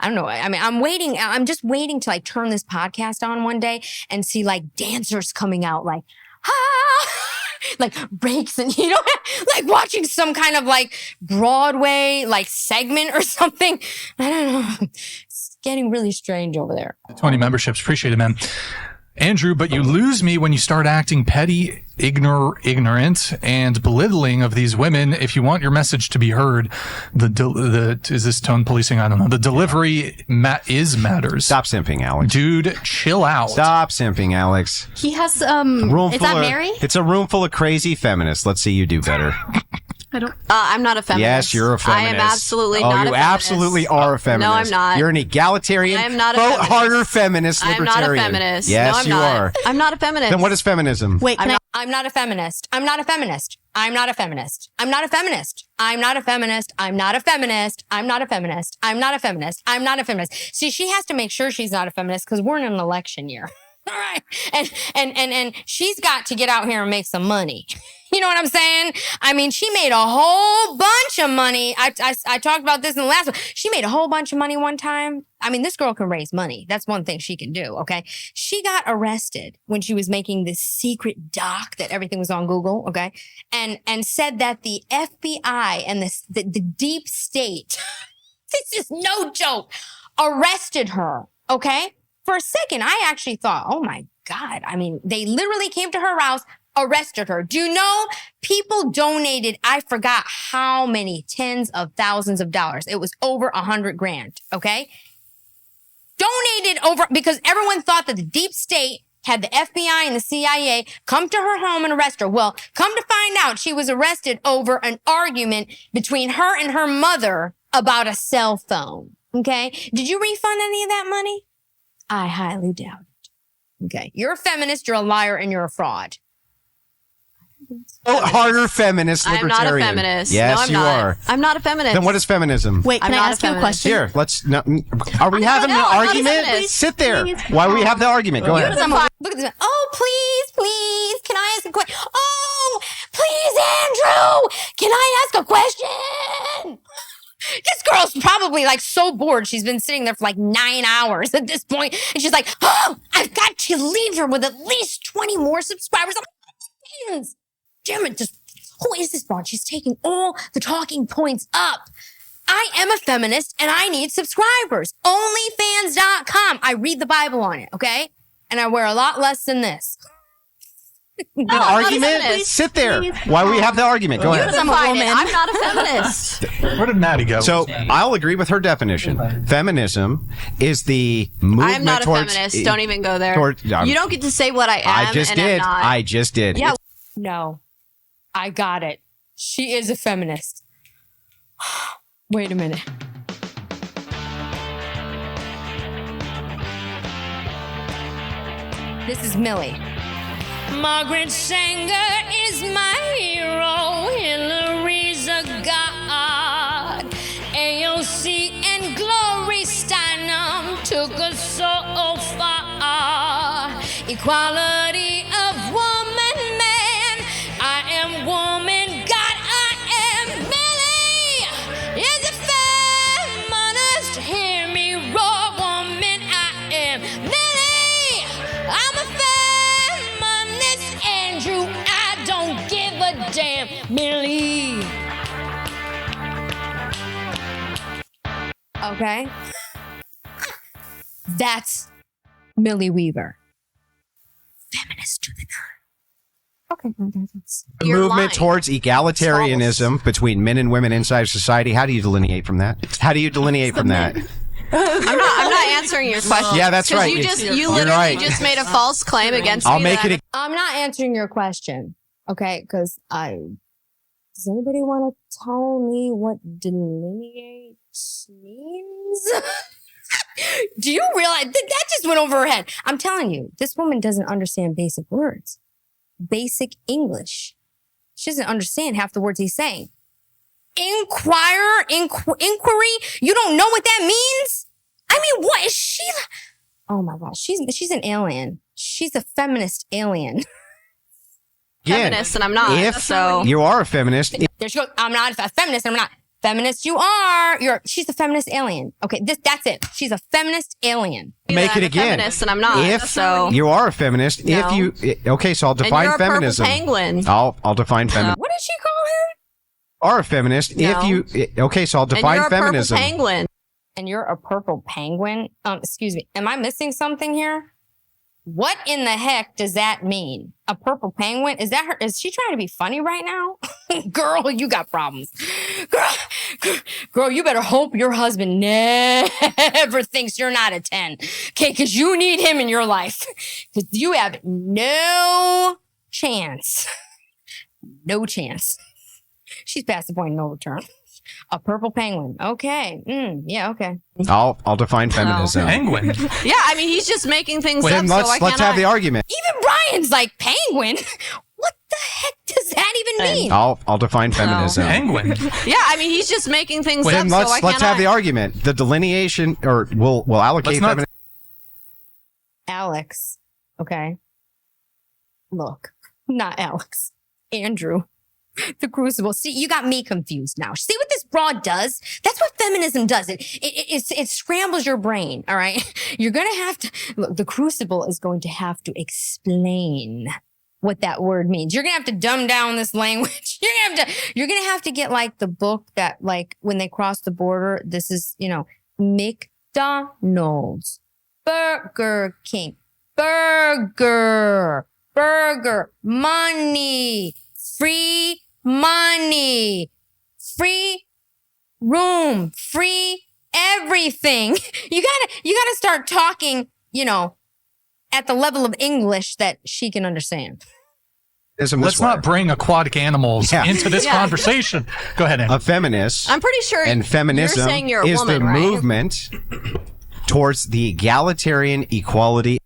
don't know. I mean, I'm just waiting to turn this podcast on one day and see dancers coming out like breaks and like watching some kind of like Broadway like segment or something. I don't know. It's getting really strange over there. 20 memberships. Appreciate it, man. Andrew, but you lose me when you start acting petty, ignorant, and belittling of these women. If you want your message to be heard, is this tone policing? I don't know. The delivery matters. Stop simping, Alex. Dude, chill out. Stop simping, Alex. He has Is that Mary? It's a room full of crazy feminists. Let's see you do better. I'm not a feminist. Yes, you're a feminist. I am absolutely not a feminist. Oh, you absolutely are a feminist. No, I'm not. You're an egalitarian, I am not a vote feminist. harder feminist, I'm libertarian. not a feminist. Yes, no, I'm you not. are. I'm not a feminist. Then what is feminism? Wait, I'm not a feminist. I'm not a feminist. I'm not a feminist. I'm not a feminist. I'm not a feminist. I'm not a feminist. I'm not a feminist. I'm not a feminist. I'm not a feminist. See, she has to make sure she's not a feminist because we're in an election year. All right. And she's got to get out here and make some money. You know what I'm saying? I mean, she made a whole bunch of money. I talked about this in the last one. She made a whole bunch of money one time. I mean, this girl can raise money. That's one thing she can do, okay? She got arrested when she was making this secret doc that everything was on Google, okay? And said that the FBI and the deep state, this is no joke, arrested her, okay? For a second, I actually thought, oh my God. I mean, they literally came to her house, arrested her. Do you know people donated, I forgot how many tens of thousands of dollars. It was over $100,000. Okay. Donated over because everyone thought that the deep state had the FBI and the CIA come to her home and arrest her. Well, come to find out she was arrested over an argument between her and her mother about a cell phone. Okay. Did you refund any of that money? I highly doubt it. Okay. You're a feminist, you're a liar, and you're a fraud. Vote harder feminist, I'm libertarian. not a feminist. Yes, no, I'm you not. are. I'm not a feminist. Then what is feminism? Wait, can I ask you a question? Here, let's. No, are we having an I'm not a argument? feminist. Sit there. Why we have the argument? Go ahead. Look at this. Oh, please, can I ask a question? Oh, please, Andrew, can I ask a question? This girl's probably like so bored. She's been sitting there for like 9 hours at this point. And she's like, oh, I've got to leave her with at least 20 more subscribers. I'm like, damn it, who is this broad? She's taking all the talking points up. I am a feminist and I need subscribers. Onlyfans.com. I read the Bible on it, okay? And I wear a lot less than this. An argument? Sit there. Why we have the argument? Go ahead. I'm not a feminist. Where did Maddie go? So I'll agree with her definition. Feminism is the movement I'm not a towards... feminist. Don't even go there. You don't get to say what I am. I just and did. I'm not. I just did. Yeah. No, I got it. She is a feminist. Wait a minute. This is Millie. Margaret Sanger is my hero. Hillary's a god. AOC and Glory Steinem took us so far. Equality of woman, man. I am woman, God, I am Millie. Is a feminist. Hear me roar, woman, I am Millie. I'm a feminist, Andrew. I don't give a damn, Millie. Okay. That's Millie Weaver. Feminist to the nerve. Okay. The You're movement lying. towards egalitarianism between men and women inside society. How do you delineate from that? How do you delineate from that? I'm not answering your question. Yeah, that's right. You literally just made a false claim against me. I'll make it. I'm not answering your question, okay? Because does anybody want to tell me what delineate means? Do you realize that just went over her head? I'm telling you, this woman doesn't understand basic words, basic English. She doesn't understand half the words he's saying. Inquiry? You don't know what that means? I mean, what is she? Oh my gosh, she's an alien. She's a feminist alien. Feminist, and I'm not. If so you are a feminist, There she goes. I'm not a feminist. I'm not. Feminist, she's a feminist alien. Okay, that's it. She's a feminist alien. Make it again. Feminist and I'm not. If so you are a feminist, No. okay, so I'll define and you're feminism. A purple penguin. I'll define feminism. What did she call him? Are a feminist okay, so I'll And define you're a feminism. purple penguin. And you're a purple penguin? Excuse me. Am I missing something here? What in the heck does that mean? A purple penguin? Is that her? Is she trying to be funny right now? Girl, you got problems. Girl, you better hope your husband never thinks you're not a 10. Okay, because you need him in your life. Because you have no chance. No chance. She's past the point of no return. A purple penguin. Okay. Yeah, okay. I'll define feminism. Penguin. Yeah, I mean, he's just making things Well, up. then So let's have the argument. Even Brian's like, penguin? What the heck does that even mean? I'll define feminism. Penguin. Yeah, I mean, he's just making things Well, up. then So I let's cannot. have the argument. The delineation, or we'll allocate feminism. Alex. Okay. Look, not Alex. Andrew. The crucible. See, you got me confused now. See what this broad does? That's what feminism does. It scrambles your brain. All right. You're going to have to look, the crucible is going to have to explain what that word means. You're going to have to dumb down this language. You're going to have to get like the book that like when they cross the border, this is, McDonald's, Burger King, burger, money, free money, free room, free everything. You gotta start talking, at the level of English that she can understand. Let's not bring aquatic animals into this conversation. Go ahead, Andy. A feminist. I'm pretty sure. And feminism you're saying you're a is woman, the right? movement towards the egalitarian equality.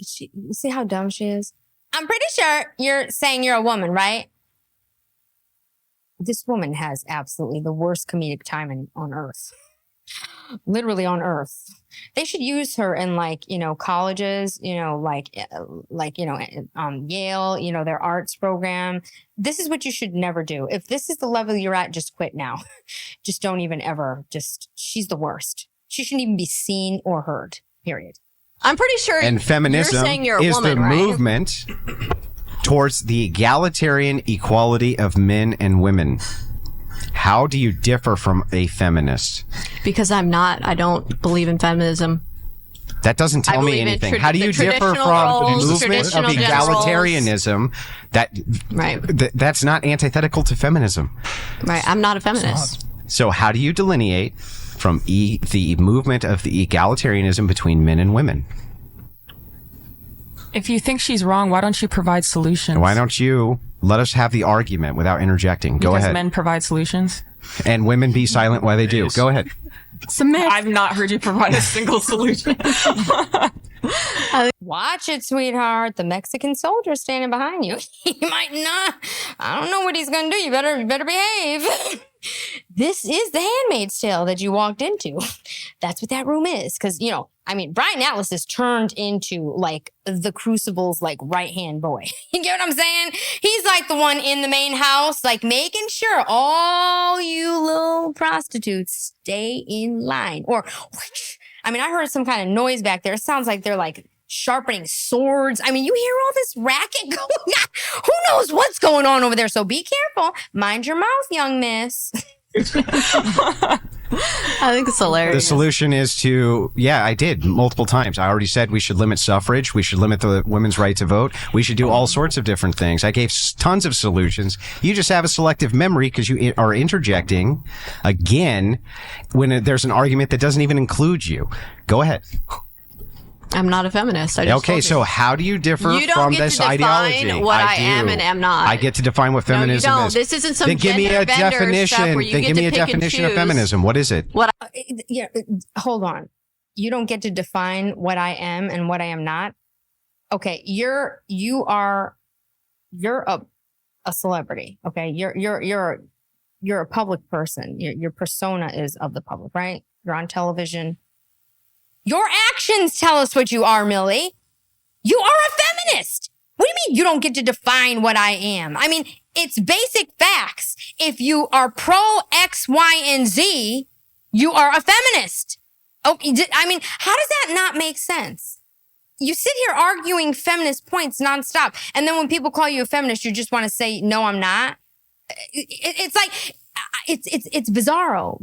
See how dumb she is? I'm pretty sure you're saying you're a woman, right? This woman has absolutely the worst comedic timing on earth. Literally on earth. They should use her in colleges, Yale, their arts program. This is what you should never do. If this is the level you're at, just quit now. Just don't even ever, she's the worst. She shouldn't even be seen or heard, period. I'm pretty sure. And feminism you're saying you're a is woman, the right? movement towards the egalitarian equality of men and women. How do you differ from a feminist? Because I'm not. I don't believe in feminism. That doesn't tell me anything. How do you differ from the movement of egalitarianism? That's not antithetical to feminism. Right. I'm not a feminist. So how do you delineate from the movement of the egalitarianism between men and women? If you think she's wrong, why don't you provide solutions? Why don't you let us have the argument without interjecting? Go ahead. Because men provide solutions. And women be silent while they do. Go ahead. I've not heard you provide a single solution. Watch it, sweetheart. The Mexican soldier standing behind you. He might not. I don't know what he's going to do. You better behave. This is the Handmaid's Tale that you walked into. That's what that room is. Because, Brian Atlas is turned into like the Crucible's like right-hand boy. You get what I'm saying? He's like the one in the main house, like making sure all you little prostitutes stay in line. Or, I heard some kind of noise back there. It sounds like they're like sharpening swords. You hear all this racket going on. Who knows what's going on over there? So be careful. Mind your mouth, young miss. I think it's hilarious. The solution is I did multiple times. I already said we should limit suffrage. We should limit the women's right to vote. We should do all sorts of different things. I gave tons of solutions. You just have a selective memory because you are interjecting again when there's an argument that doesn't even include you. Go ahead. I'm not a feminist. Okay, so how do you differ from this ideology? You don't get to define what I am and am not. I get to define what feminism no, you don't. is. This isn't some then give me a definition. Then give me a definition of feminism. What is it? Hold on. You don't get to define what I am and what I am not. Okay, you're a celebrity. Okay, you're a public person. Your persona is of the public, right? You're on television. Your actions tell us what you are, Millie. You are a feminist. What do you mean you don't get to define what I am? It's basic facts. if you are pro X, Y, and Z, you are a feminist. Oh, I mean, how does that not make sense? You sit here arguing feminist points nonstop. And then when people call you a feminist, you just want to say, no, I'm not. It's like, it's bizarro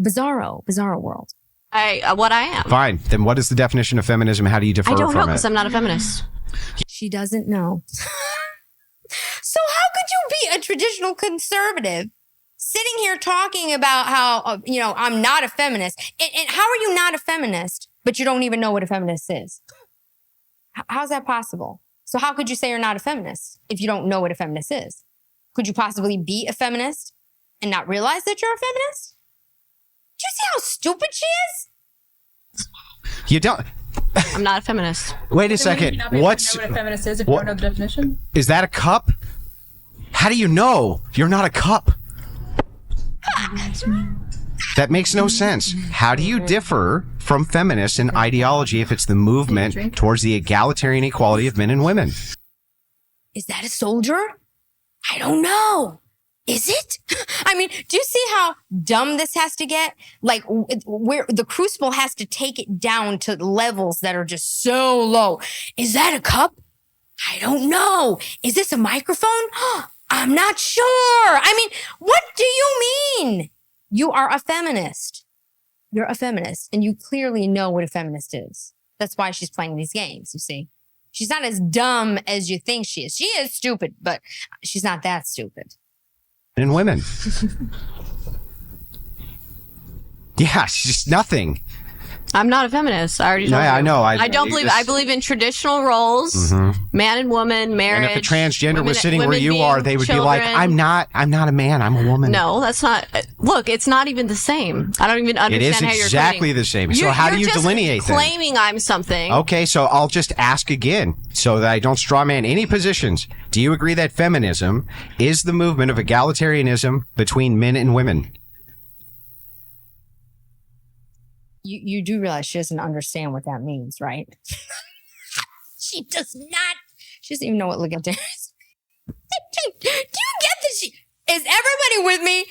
world. What I am. Fine. Then what is the definition of feminism? How do you differ I don't from know it? because I'm not a feminist. She doesn't know. So how could you be a traditional conservative sitting here talking about how, I'm not a feminist? And how are you not a feminist, but you don't even know what a feminist is? How's that possible? So how could you say you're not a feminist if you don't know what a feminist is? Could you possibly be a feminist and not realize that you're a feminist? Do you see how stupid she is? You don't. I'm not a feminist. Wait a second. What's know what a feminist is if you don't know the definition? Is that a cup? How do you know you're not a cup? That makes no sense. How do you differ from feminists in ideology if it's the movement towards the egalitarian equality of men and women? Is that a soldier? I don't know. Is it? I mean, do you see how dumb this has to get? Like, where the crucible has to take it down to levels that are just so low. Is that a cup? I don't know. Is this a microphone? I'm not sure. I mean, what do you mean? You are a feminist. You're a feminist, and you clearly know what a feminist is. That's why she's playing these games, you see. She's not as dumb as you think she is. She is stupid, but she's not that stupid. And women. Yeah, she's just nothing. I'm not a feminist. I already told you. I know. I don't believe. I believe in traditional roles, man and woman, marriage. And if a transgender women, was sitting where women you being are, they would children. be like, I'm not a man, I'm a woman. No, that's not. Look, it's not even the same. I don't even understand how you're exactly the same. So how do you delineate that? Claiming I'm something. Okay, so I'll just ask again so that I don't strawman any positions. Do you agree that feminism is the movement of egalitarianism between men and women? You do realize she doesn't understand what that means, right? She does not. She doesn't even know what egalitarianism is. Do you get this? Is everybody with me?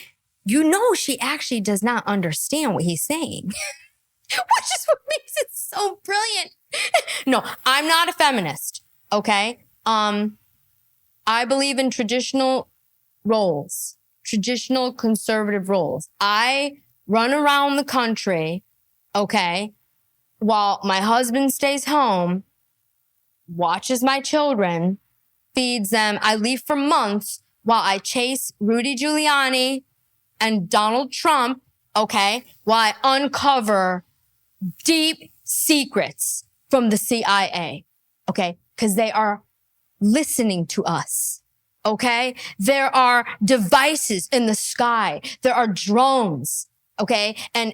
You know she actually does not understand what he's saying. Which is what makes it so brilliant. No, I'm not a feminist, okay? I believe in traditional roles, traditional conservative roles. I run around the country, okay, while my husband stays home, watches my children, feeds them. I leave for months while I chase Rudy Giuliani and Donald Trump, okay, while I uncover deep secrets from the CIA, okay, because they are listening to us, okay? There are devices in the sky. There are drones, okay? And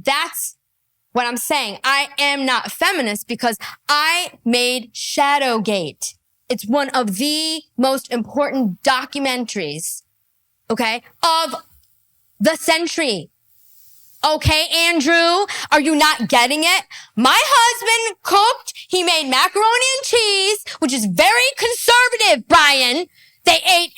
that's what I'm saying. I am not a feminist because I made SHADOWGATE. It's one of the most important documentaries, okay, of the century. Okay, Andrew, are you not getting it? My husband cooked. He made macaroni and cheese, which is very conservative, Brian. They ate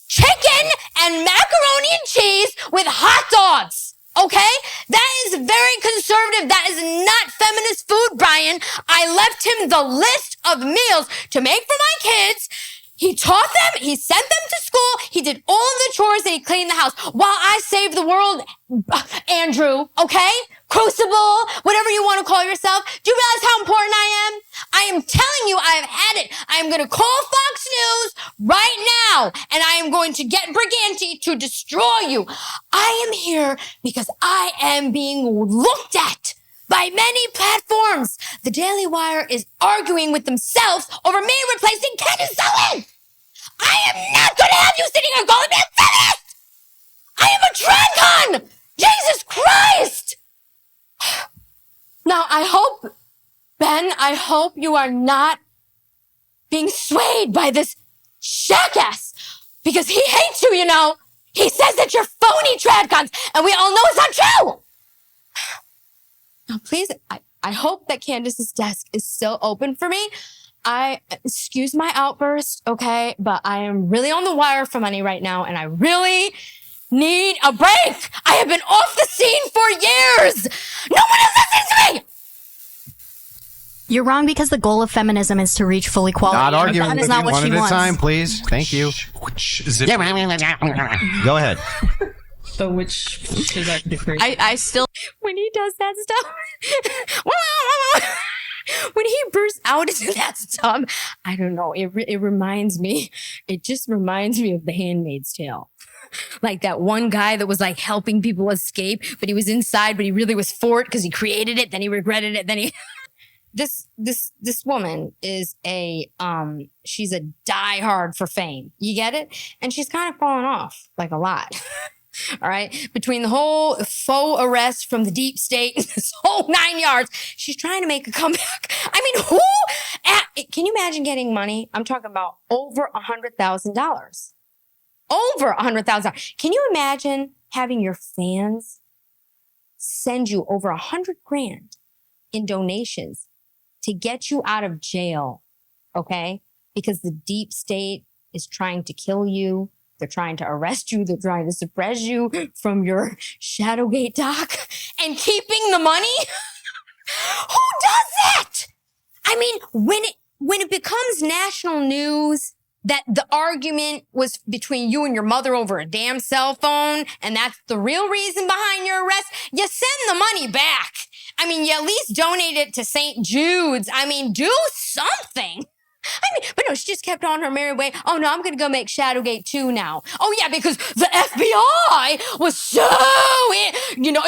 chicken and macaroni and cheese with hot dogs. Okay? That is very conservative. That is not feminist food, Brian. I left him the list of meals to make for my kids. He taught them, he sent them to school, he did all of the chores, and he cleaned the house while I saved the world, Andrew, okay? Crucible, whatever you want to call yourself. Do you realize how important I am? I am telling you, I have had it. I am going to call Fox News right now, and I am going to get Briganti to destroy you. I am here because I am being looked at by many platforms. The Daily Wire is arguing with themselves over me replacing Candace Sullivan. I am not going to have you sitting here calling me a feminist. I am a drag con. Jesus Christ. Now, I hope you are not being swayed by this jackass because he hates you, you know. He says that you're phony trad cons, and we all know it's not true. Now, please, I hope that Candace's desk is still open for me. Excuse my outburst, okay? But I am really on the wire for money right now, and I really need a break. I have been off the scene for years. No one is listening to me. You're wrong because the goal of feminism is to reach full equality. Not arguing That with is not you. what One she at a wants. time, please. Thank you. Zip. Go ahead. So which is actually crazy? I still When he does that stuff, when he bursts out into that stuff, I don't know. It reminds me. It just reminds me of The Handmaid's Tale. Like that one guy that was like helping people escape, but he was inside, but he really was for it because he created it. Then he regretted it. Then he. This woman is she's a diehard for fame. You get it? And she's kind of fallen off like a lot. All right. Between the whole faux arrest from the deep state and this whole 9 yards, she's trying to make a comeback. I mean, can you imagine getting money? I'm talking about over $100,000. Over $100,000. Can you imagine having your fans send you over $100,000 in donations to get you out of jail? Okay. Because the deep state is trying to kill you. They're trying to arrest you. They're trying to suppress you from your SHADOWGATE doc and keeping the money. Who does that? I mean, when it becomes national news that the argument was between you and your mother over a damn cell phone, and that's the real reason behind your arrest, you send the money back. I mean, you at least donate it to St. Jude's. I mean, do something. I mean, but no, she just kept on her merry way. Oh no, I'm going to go make SHADOWGATE 2 now. Oh yeah, because the FBI was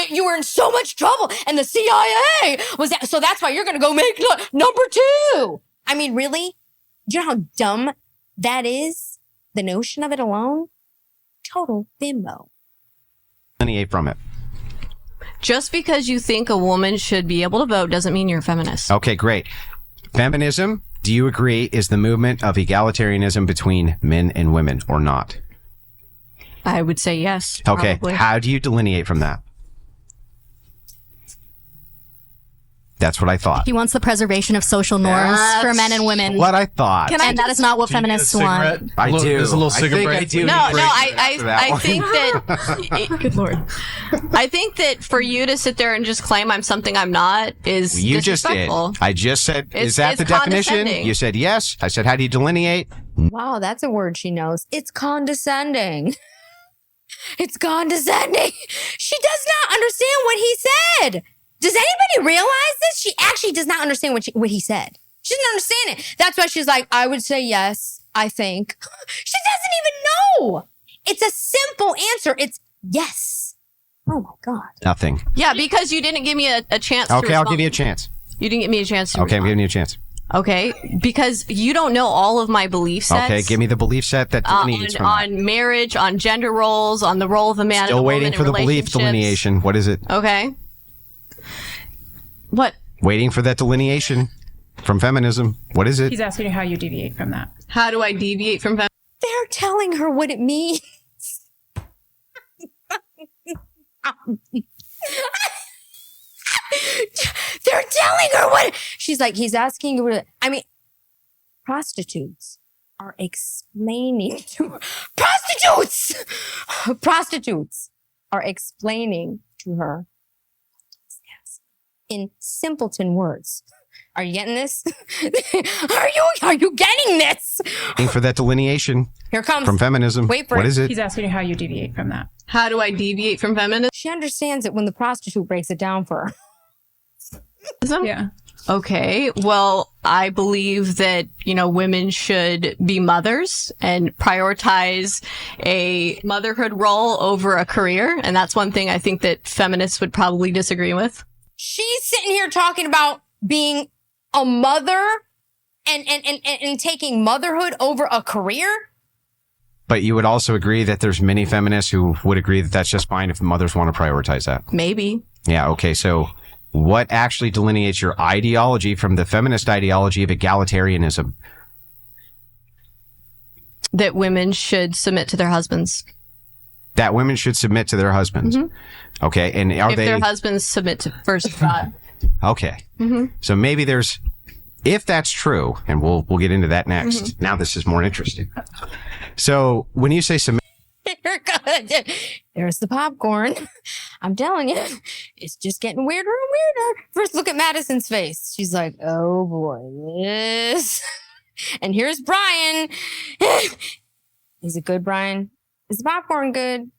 you were in so much trouble, and the CIA was that. So that's why you're going to go make number 2. I mean, really? Do you know how dumb that is? The notion of it alone? Total bimbo. Delineate from it. just because you think a woman should be able to vote doesn't mean you're a feminist. Okay, great. Feminism, do you agree, is the movement of egalitarianism between men and women or not? I would say yes. Okay, Probably. how do you delineate from that? That's what I thought. He wants the preservation of social norms for men and women. What I thought. And that is not what feminists want. I do. There's a little cigarette. I do. I think that. Good Lord. I think that for you to sit there and just claim I'm something I'm not is You just did. disrespectful. I just said, It's- is that it's the definition? condescending. You said yes. I said, how do you delineate? Wow, that's a word she knows. It's condescending. It's condescending. She does not understand what he said. Does anybody realize this? She actually does not understand what he said. She doesn't understand it. That's why she's like, I would say yes, I think. She doesn't even know. It's a simple answer. It's yes. Oh my God. Nothing. Yeah, because you didn't give me a chance to Okay, I'll respond. give you a chance. You didn't give me a chance to Okay, I'm respond. giving you a chance. Okay, because you don't know all of my belief sets. Okay, give me the belief set that delineates from that. on marriage, on gender roles, on the role of a man Still and a waiting woman for in the belief relationships. delineation. What is it? Okay. What? Waiting for that delineation from feminism. What is it? He's asking you how you deviate from that. How do I deviate from feminism? They're telling her what it means. They're telling her what. She's like, he's asking her. I mean, prostitutes are explaining to her. Prostitutes are explaining to her in simpleton words. Are you getting this? Are you getting this? Waiting for that delineation Here it comes from feminism. Wait for What it. is it? He's asking you how you deviate from that. How do I deviate from feminism? She understands it when the prostitute breaks it down for her. Yeah. Okay, well, I believe that, women should be mothers and prioritize a motherhood role over a career. And that's one thing I think that feminists would probably disagree with. She's sitting here talking about being a mother and taking motherhood over a career. But you would also agree that there's many feminists who would agree that that's just fine if mothers want to prioritize that. Maybe. Yeah, okay, so what actually delineates your ideology from the feminist ideology of egalitarianism? That women should submit to their husbands. That women should submit to their husbands. Mm-hmm. Okay, and are If they... their husbands submit to first God. Okay. Mm-hmm. So maybe there's... If that's true, and we'll get into that next. Mm-hmm. Now this is more interesting. So when you say submit... Here it comes. There's the popcorn. I'm telling you, it's just getting weirder and weirder. First, look at Madison's face. She's like, oh boy, this. And here's Brian. Is it good, Brian? Is the popcorn good?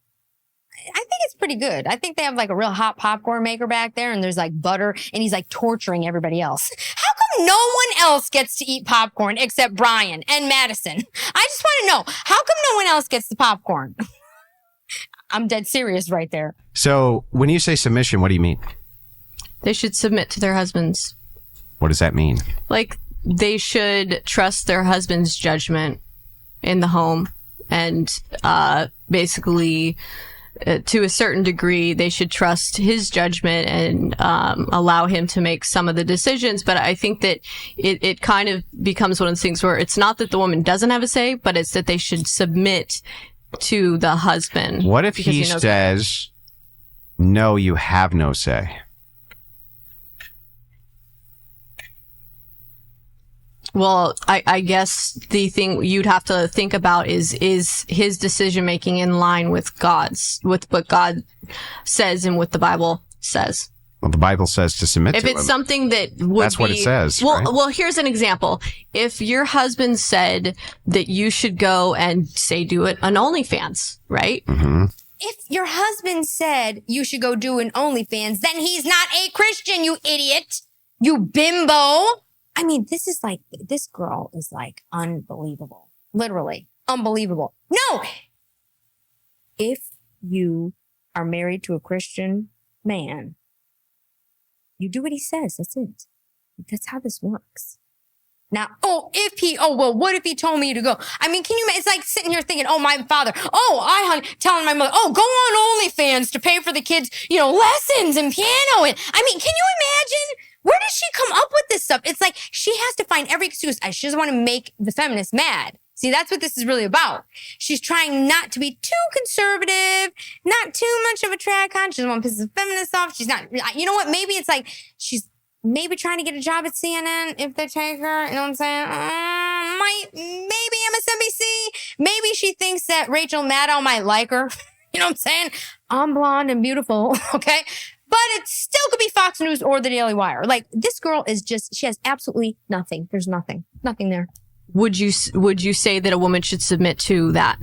I think it's pretty good. I think they have like a real hot popcorn maker back there, and there's like butter, and he's like torturing everybody else. How come no one else gets to eat popcorn except Brian and Madison? I just want to know, how come no one else gets the popcorn? I'm dead serious right there. So when you say submission, what do you mean? They should submit to their husbands. What does that mean? Like, they should trust their husband's judgment in the home, and basically, to a certain degree, they should trust his judgment and allow him to make some of the decisions. But I think that it kind of becomes one of those things where it's not that the woman doesn't have a say, but it's that they should submit to the husband. What if he says, no, you have no say? Well, I guess the thing you'd have to think about is his decision making in line with with what God says and what the Bible says. Well, the Bible says to submit to him. If it's something that would That's what it says. Well, right? well, here's an example. If your husband said that you should go and say do it on OnlyFans, right? Mm-hmm. If your husband said you should go do an OnlyFans, then he's not a Christian, you idiot. You bimbo. I mean, this girl is like unbelievable. Literally unbelievable. No. If you are married to a Christian man, you do what he says. That's it. That's how this works. Now, what if he told me to go? I mean, can you, it's like sitting here thinking, oh, my father, telling my mother, go on OnlyFans to pay for the kids, lessons and piano. And I mean, can you imagine? Where does she come up with this stuff? It's like she has to find every excuse. She doesn't want to make the feminists mad. See, that's what this is really about. She's trying not to be too conservative, not too much of a trad con. She doesn't want to piss the feminists off. She's not, you know what? Maybe it's like she's maybe trying to get a job at CNN if they take her. You know what I'm saying? Maybe MSNBC. Maybe she thinks that Rachel Maddow might like her. You know what I'm saying? I'm blonde and beautiful. Okay. But it still could be Fox News or the Daily Wire. Like, this girl is she has absolutely nothing. There's nothing there. Would you say that a woman should submit to that?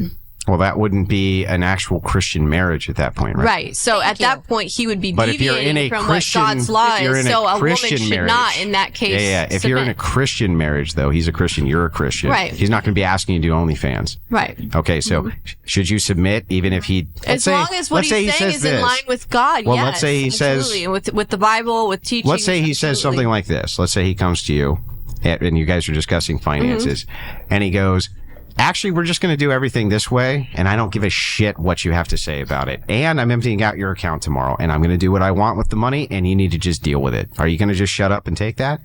Well, that wouldn't be an actual Christian marriage at that point, right? Right. So at that point, he would be deviating from what God's law is. So a woman should not, in that case, Yeah. If you're in a Christian marriage, though, he's a Christian, you're a Christian. Right. He's not going to be asking you to do OnlyFans. Right. Okay, so should you submit even if he... As long as what he's saying is in line with God, well, yes. Let's say he says... With the Bible, with teaching... Let's say he says something like this. Let's say he comes to you, and you guys are discussing finances, and he goes... Actually, we're just going to do everything this way, and I don't give a shit what you have to say about it. And I'm emptying out your account tomorrow, and I'm going to do what I want with the money, and you need to just deal with it. Are you going to just shut up and take that?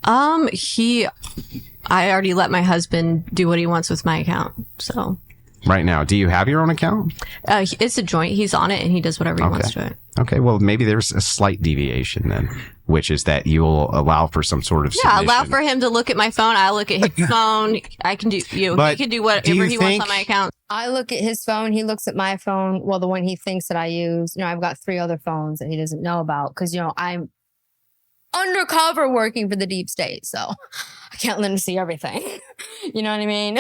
I already let my husband do what he wants with my account, so... Right now, do you have your own account? It's a joint. He's on it, and he does whatever he wants to it. Okay, well, maybe there's a slight deviation then, which is that you will allow for some sort of submission. Allow for him to look at my phone. I look at his phone. I can do, he can do whatever he wants on my account. I look at his phone. He looks at my phone. Well, the one he thinks that I use. I've got 3 other phones that he doesn't know about because, I'm undercover working for the deep state. So I can't let him see everything. You know what I mean?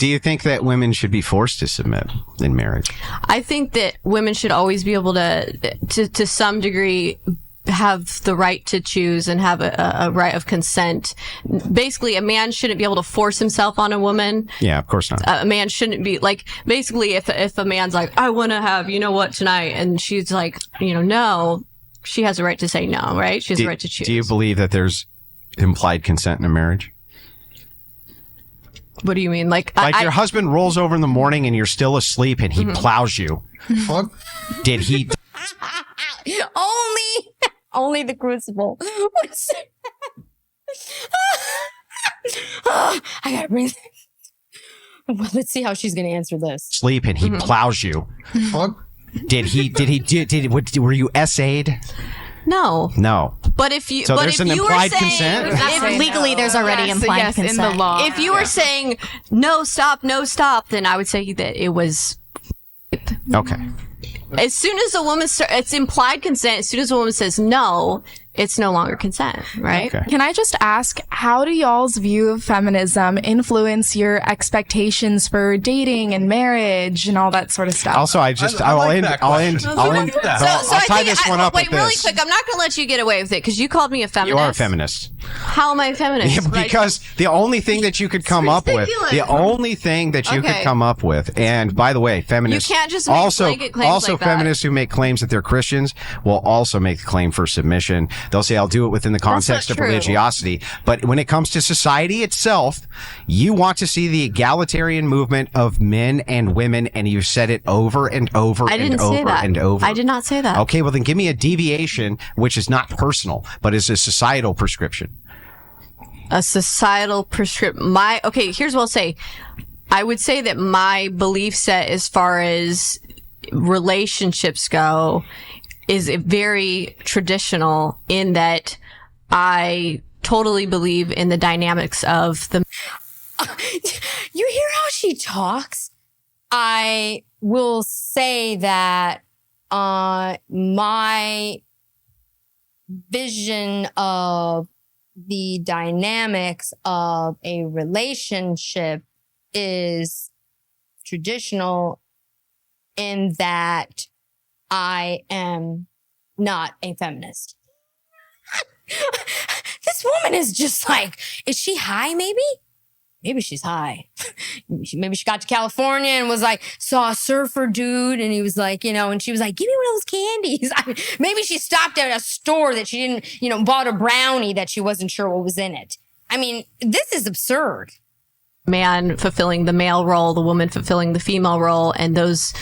Do you think that women should be forced to submit in marriage? I think that women should always be able to some degree, have the right to choose and have a right of consent. Basically, a man shouldn't be able to force himself on a woman. Yeah, of course not. A man shouldn't be like, basically, if a man's like, I want to have, tonight, and she's like, no, she has a right to say no, right? She has a right to choose. Do you believe that there's implied consent in a marriage? What do you mean? Like your husband rolls over in the morning and you're still asleep and he plows you. What? Did he? Only the crucible. I gotta breathe. Well, let's see how she's gonna answer this. Sleep and he plows you. What? Were you essayed? No. But if you, So but there's if an you implied were saying, consent? Legally, there's already implied consent. in the law. if you were saying no, stop, then I would say that it was. Okay. As soon as a woman, it's implied consent. As soon as a woman says no, it's no longer consent, right? Okay. Can I just ask, how do y'all's view of feminism influence your expectations for dating and marriage and all that sort of stuff? Also, I'll tie this one up Wait, with really this. quick. I'm not going to let you get away with it because you called me a feminist. You are a feminist. How am I a feminist? Yeah, because the only thing that you could come up with, and by the way, feminists You can't just make blanket claims like that. feminists who make claims that they're Christians will also make the claim for submission. They'll say, I'll do it within the context of true. religiosity. But when it comes to society itself, you want to see the egalitarian movement of men and women, and you've said it over and over I didn't and say over that. and over. I did not say that. Okay, well then give me a deviation, which is not personal, but is a societal prescription. A societal prescription. Here's what I'll say. I would say that my belief set as far as relationships go is very traditional in that I totally believe in the dynamics of the. You hear how she talks? I will say that my vision of the dynamics of a relationship is traditional in that I am not a feminist. This woman is just like, is she high maybe? Maybe she's high. Maybe she got to California and was like, saw a surfer dude and he was like, and she was like, give me one of those candies. Maybe she stopped at a store that she didn't, bought a brownie that she wasn't sure what was in it. I mean, this is absurd. Man fulfilling the male role, the woman fulfilling the female role, and those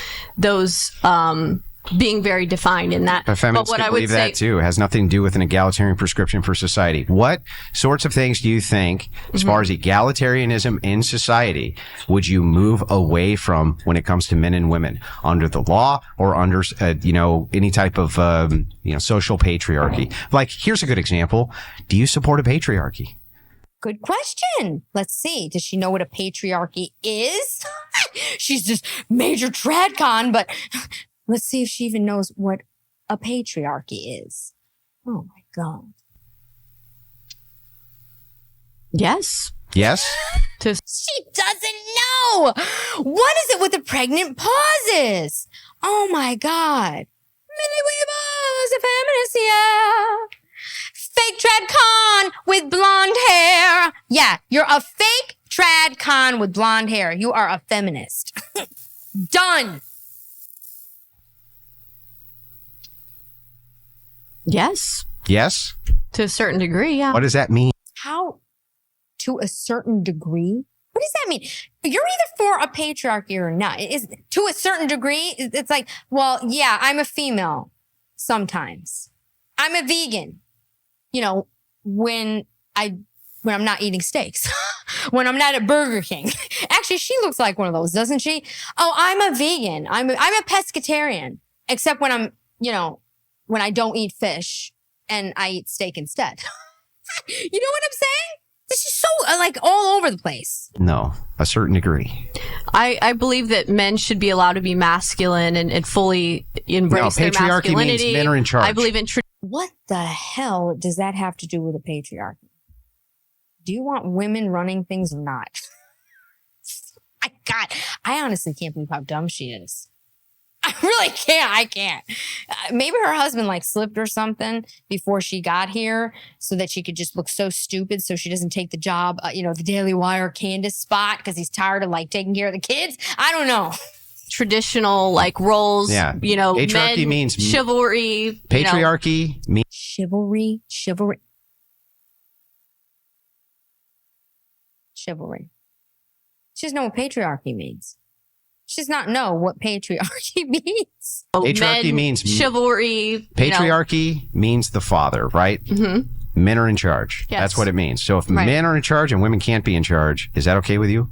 being very defined in that. A feminist can believe that too. It has nothing to do with an egalitarian prescription for society. What sorts of things do you think, as far as egalitarianism in society, would you move away from when it comes to men and women under the law or under, any type of, social patriarchy? Like, here's a good example. Do you support a patriarchy? Good question. Let's see. Does she know what a patriarchy is? She's just major tradcon, but let's see if she even knows what a patriarchy is. Oh my God. Yes. Yes? She doesn't know. What is it with the pregnant pauses? Oh my God. Millie Weaver's a feminist, yeah. Fake trad con with blonde hair. Yeah, you're a fake trad con with blonde hair. You are a feminist. Done. Yes. Yes? To a certain degree, yeah. What does that mean? How? To a certain degree? What does that mean? You're either for a patriarchy or not. To a certain degree, it's like, well, yeah, I'm a female sometimes. I'm a vegan. When I'm not eating steaks, when I'm not at Burger King. Actually, she looks like one of those, doesn't she? Oh, I'm a vegan. I'm a pescatarian, except when I'm, when I don't eat fish and I eat steak instead. You know what I'm saying? This is so all over the place. No, a certain degree. I believe that men should be allowed to be masculine and fully embrace their patriarchy masculinity. means men are in charge. I believe in What the hell does that have to do with a patriarchy? Do you want women running things or not? I honestly can't believe how dumb she is. I really can't. I can't. Maybe her husband slipped or something before she got here so that she could just look so stupid so she doesn't take the job, the Daily Wire Candace spot because he's tired of taking care of the kids. I don't know. Traditional roles. Yeah. Patriarchy men, means chivalry. Patriarchy means chivalry. She doesn't know what patriarchy means. She does not know what patriarchy means. Patriarchy means chivalry. Patriarchy means the father, right? Mm-hmm. Men are in charge. Yes. That's what it means. So if men are in charge and women can't be in charge, is that okay with you?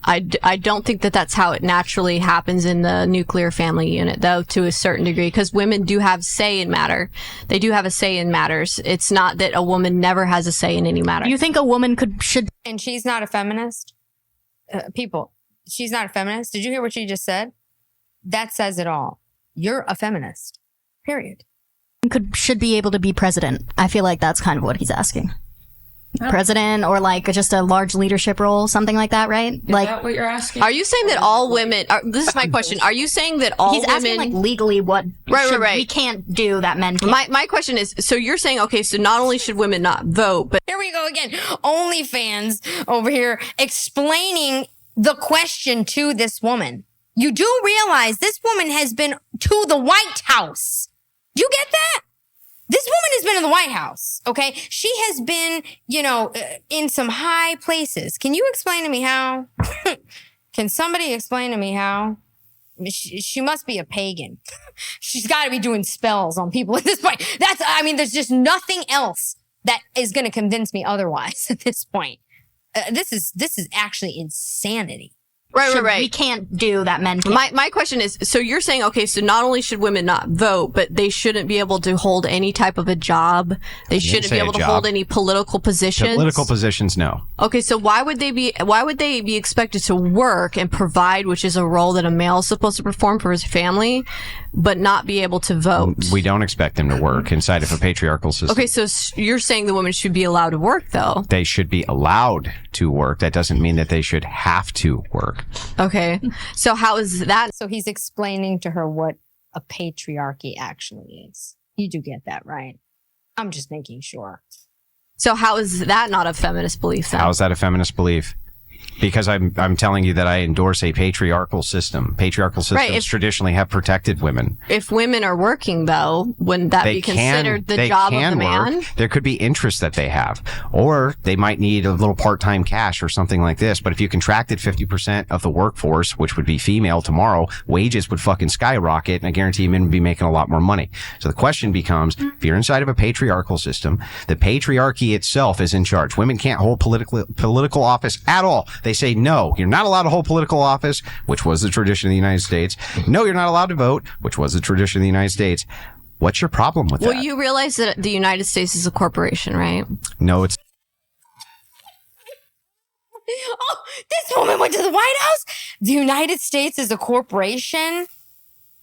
I don't think that that's how it naturally happens in the nuclear family unit, though, to a certain degree, because women do have say in matter. They do have a say in matters. It's not that a woman never has a say in any matter. Do you think a woman should? And she's not a feminist? People, she's not a feminist? Did you hear what she just said? That says it all. You're a feminist. Period. Should be able to be president. I feel like that's kind of what he's asking. President, or like just a large leadership role, something like that, right? Is like, that what you're asking? Are you saying that all women? This is my question. Are you saying that all he's women? asking like legally what Right. we can't do that men can. My question is, so you're saying, okay, so not only should women not vote, but Here we go again. OnlyFans over here explaining the question to this woman. You do realize this woman has been to the White House. Do you get that? This woman has been in the White House, okay? She has been, in some high places. Can you explain to me how? Can somebody explain to me how? She must be a pagan. She's got to be doing spells on people at this point. There's just nothing else that is going to convince me otherwise at this point. This is actually insanity. Right. We can't do that men can. My question is, so you're saying, okay, so not only should women not vote, but they shouldn't be able to hold any type of a job. They shouldn't be able to hold any political positions. Political positions, no. Okay, so why would they be expected to work and provide, which is a role that a male is supposed to perform for his family, but not be able to vote? We don't expect them to work inside of a patriarchal system. Okay, so you're saying the women should be allowed to work, though? They should be allowed to work. That doesn't mean that they should have to work. Okay, so how is that? So he's explaining to her what a patriarchy actually is. You do get that, right? I'm just making sure. So how is that not a feminist belief then? How is that a feminist belief? Because I'm telling you that I endorse a patriarchal system. Patriarchal systems traditionally have protected women. If women are working, though, wouldn't that be considered the job of the man? Work. There could be interests that they have. Or they might need a little part-time cash or something like this. But if you contracted 50% of the workforce, which would be female tomorrow, wages would fucking skyrocket, and I guarantee men would be making a lot more money. So the question becomes, if you're inside of a patriarchal system, the patriarchy itself is in charge. Women can't hold political office at all. They say, no, you're not allowed to hold political office, which was the tradition of the United States. No, you're not allowed to vote, which was the tradition of the United States. What's your problem with that? Well, you realize that the United States is a corporation, right? No, it's... Oh, this woman went to the White House? The United States is a corporation?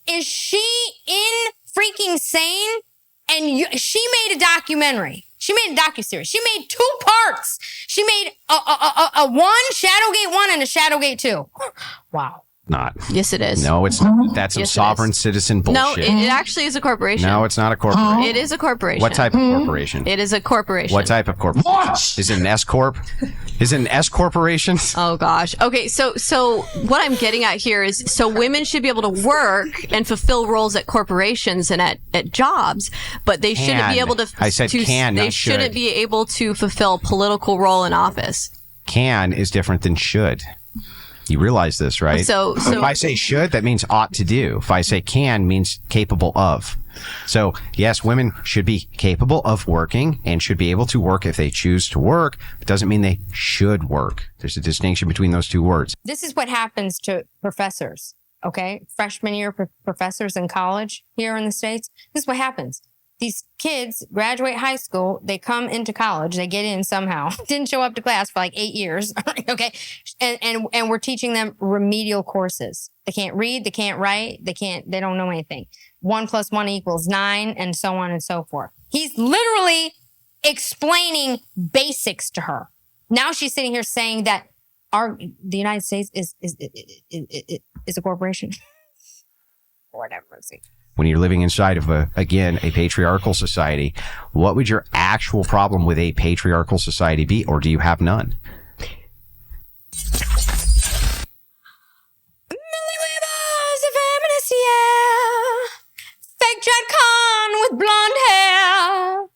Is she in freaking sane? And she made a documentary. She made a docuseries. She made 2 parts. She made a one, SHADOWGATE 1 and a SHADOWGATE 2. Wow. Not. Yes, it is. No, it's not. That's some Yes, it sovereign is. citizen bullshit. No, it actually is a corporation. No, it's not a corporation. It is a corporation. What type of corporation? It is a corporation. What type of corporation? What? Is it an S corp? Is it an S corporation? Oh gosh. Okay, so what I'm getting at here is, so women should be able to work and fulfill roles at corporations and at jobs, but they shouldn't be able to. I said can, They not should. shouldn't be able to fulfill a political role in office. Can is different than should. You realize this, right? So if I say should, that means ought to do. If I say can, means capable of. So yes, women should be capable of working and should be able to work if they choose to work. It doesn't mean they should work. There's a distinction between those two words. This is what happens to professors, okay? Freshman year professors in college here in the States. This is what happens. These kids graduate high school, they come into college, they get in somehow, didn't show up to class for like 8 years, okay? And we're teaching them remedial courses. They can't read, they can't write, they don't know anything. 1 + 1 = 9, and so on and so forth. He's literally explaining basics to her. Now she's sitting here saying that the United States is a corporation. Whatever. When you're living inside of a patriarchal society, what would your actual problem with a patriarchal society be, or do you have none? Millie Weaver's a feminist, yeah. Fake Chad Khan with blonde hair.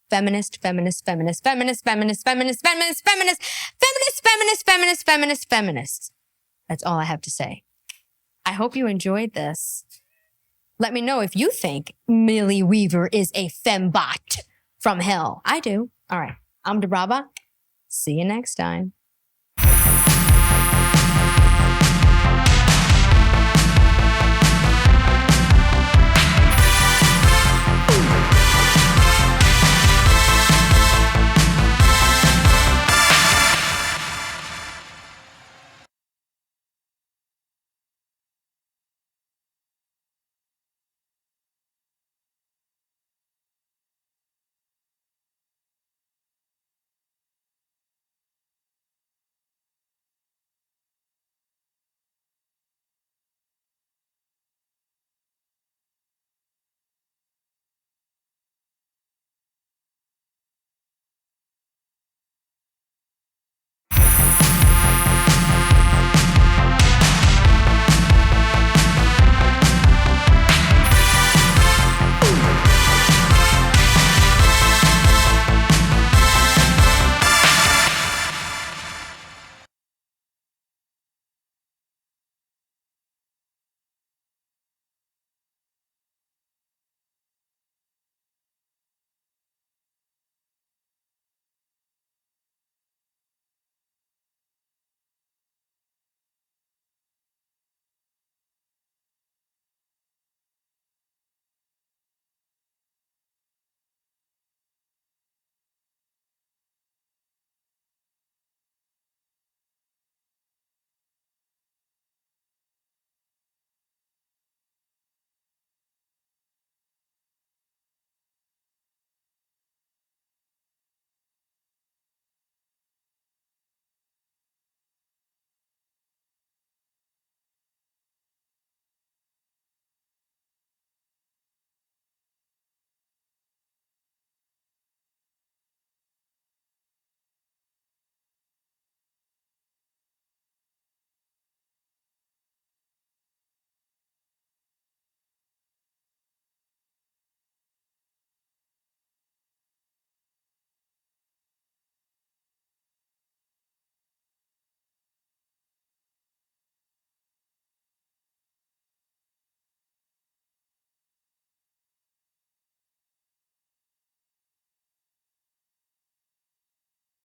Feminist, feminist, feminist, feminist, feminist, feminist, feminist, feminist, feminist, feminist, feminist, feminist, feminist. That's all I have to say. I hope you enjoyed this. Let me know if you think Millie Weaver is a fembot from hell. I do. All right. I'm DiBrava. See you next time.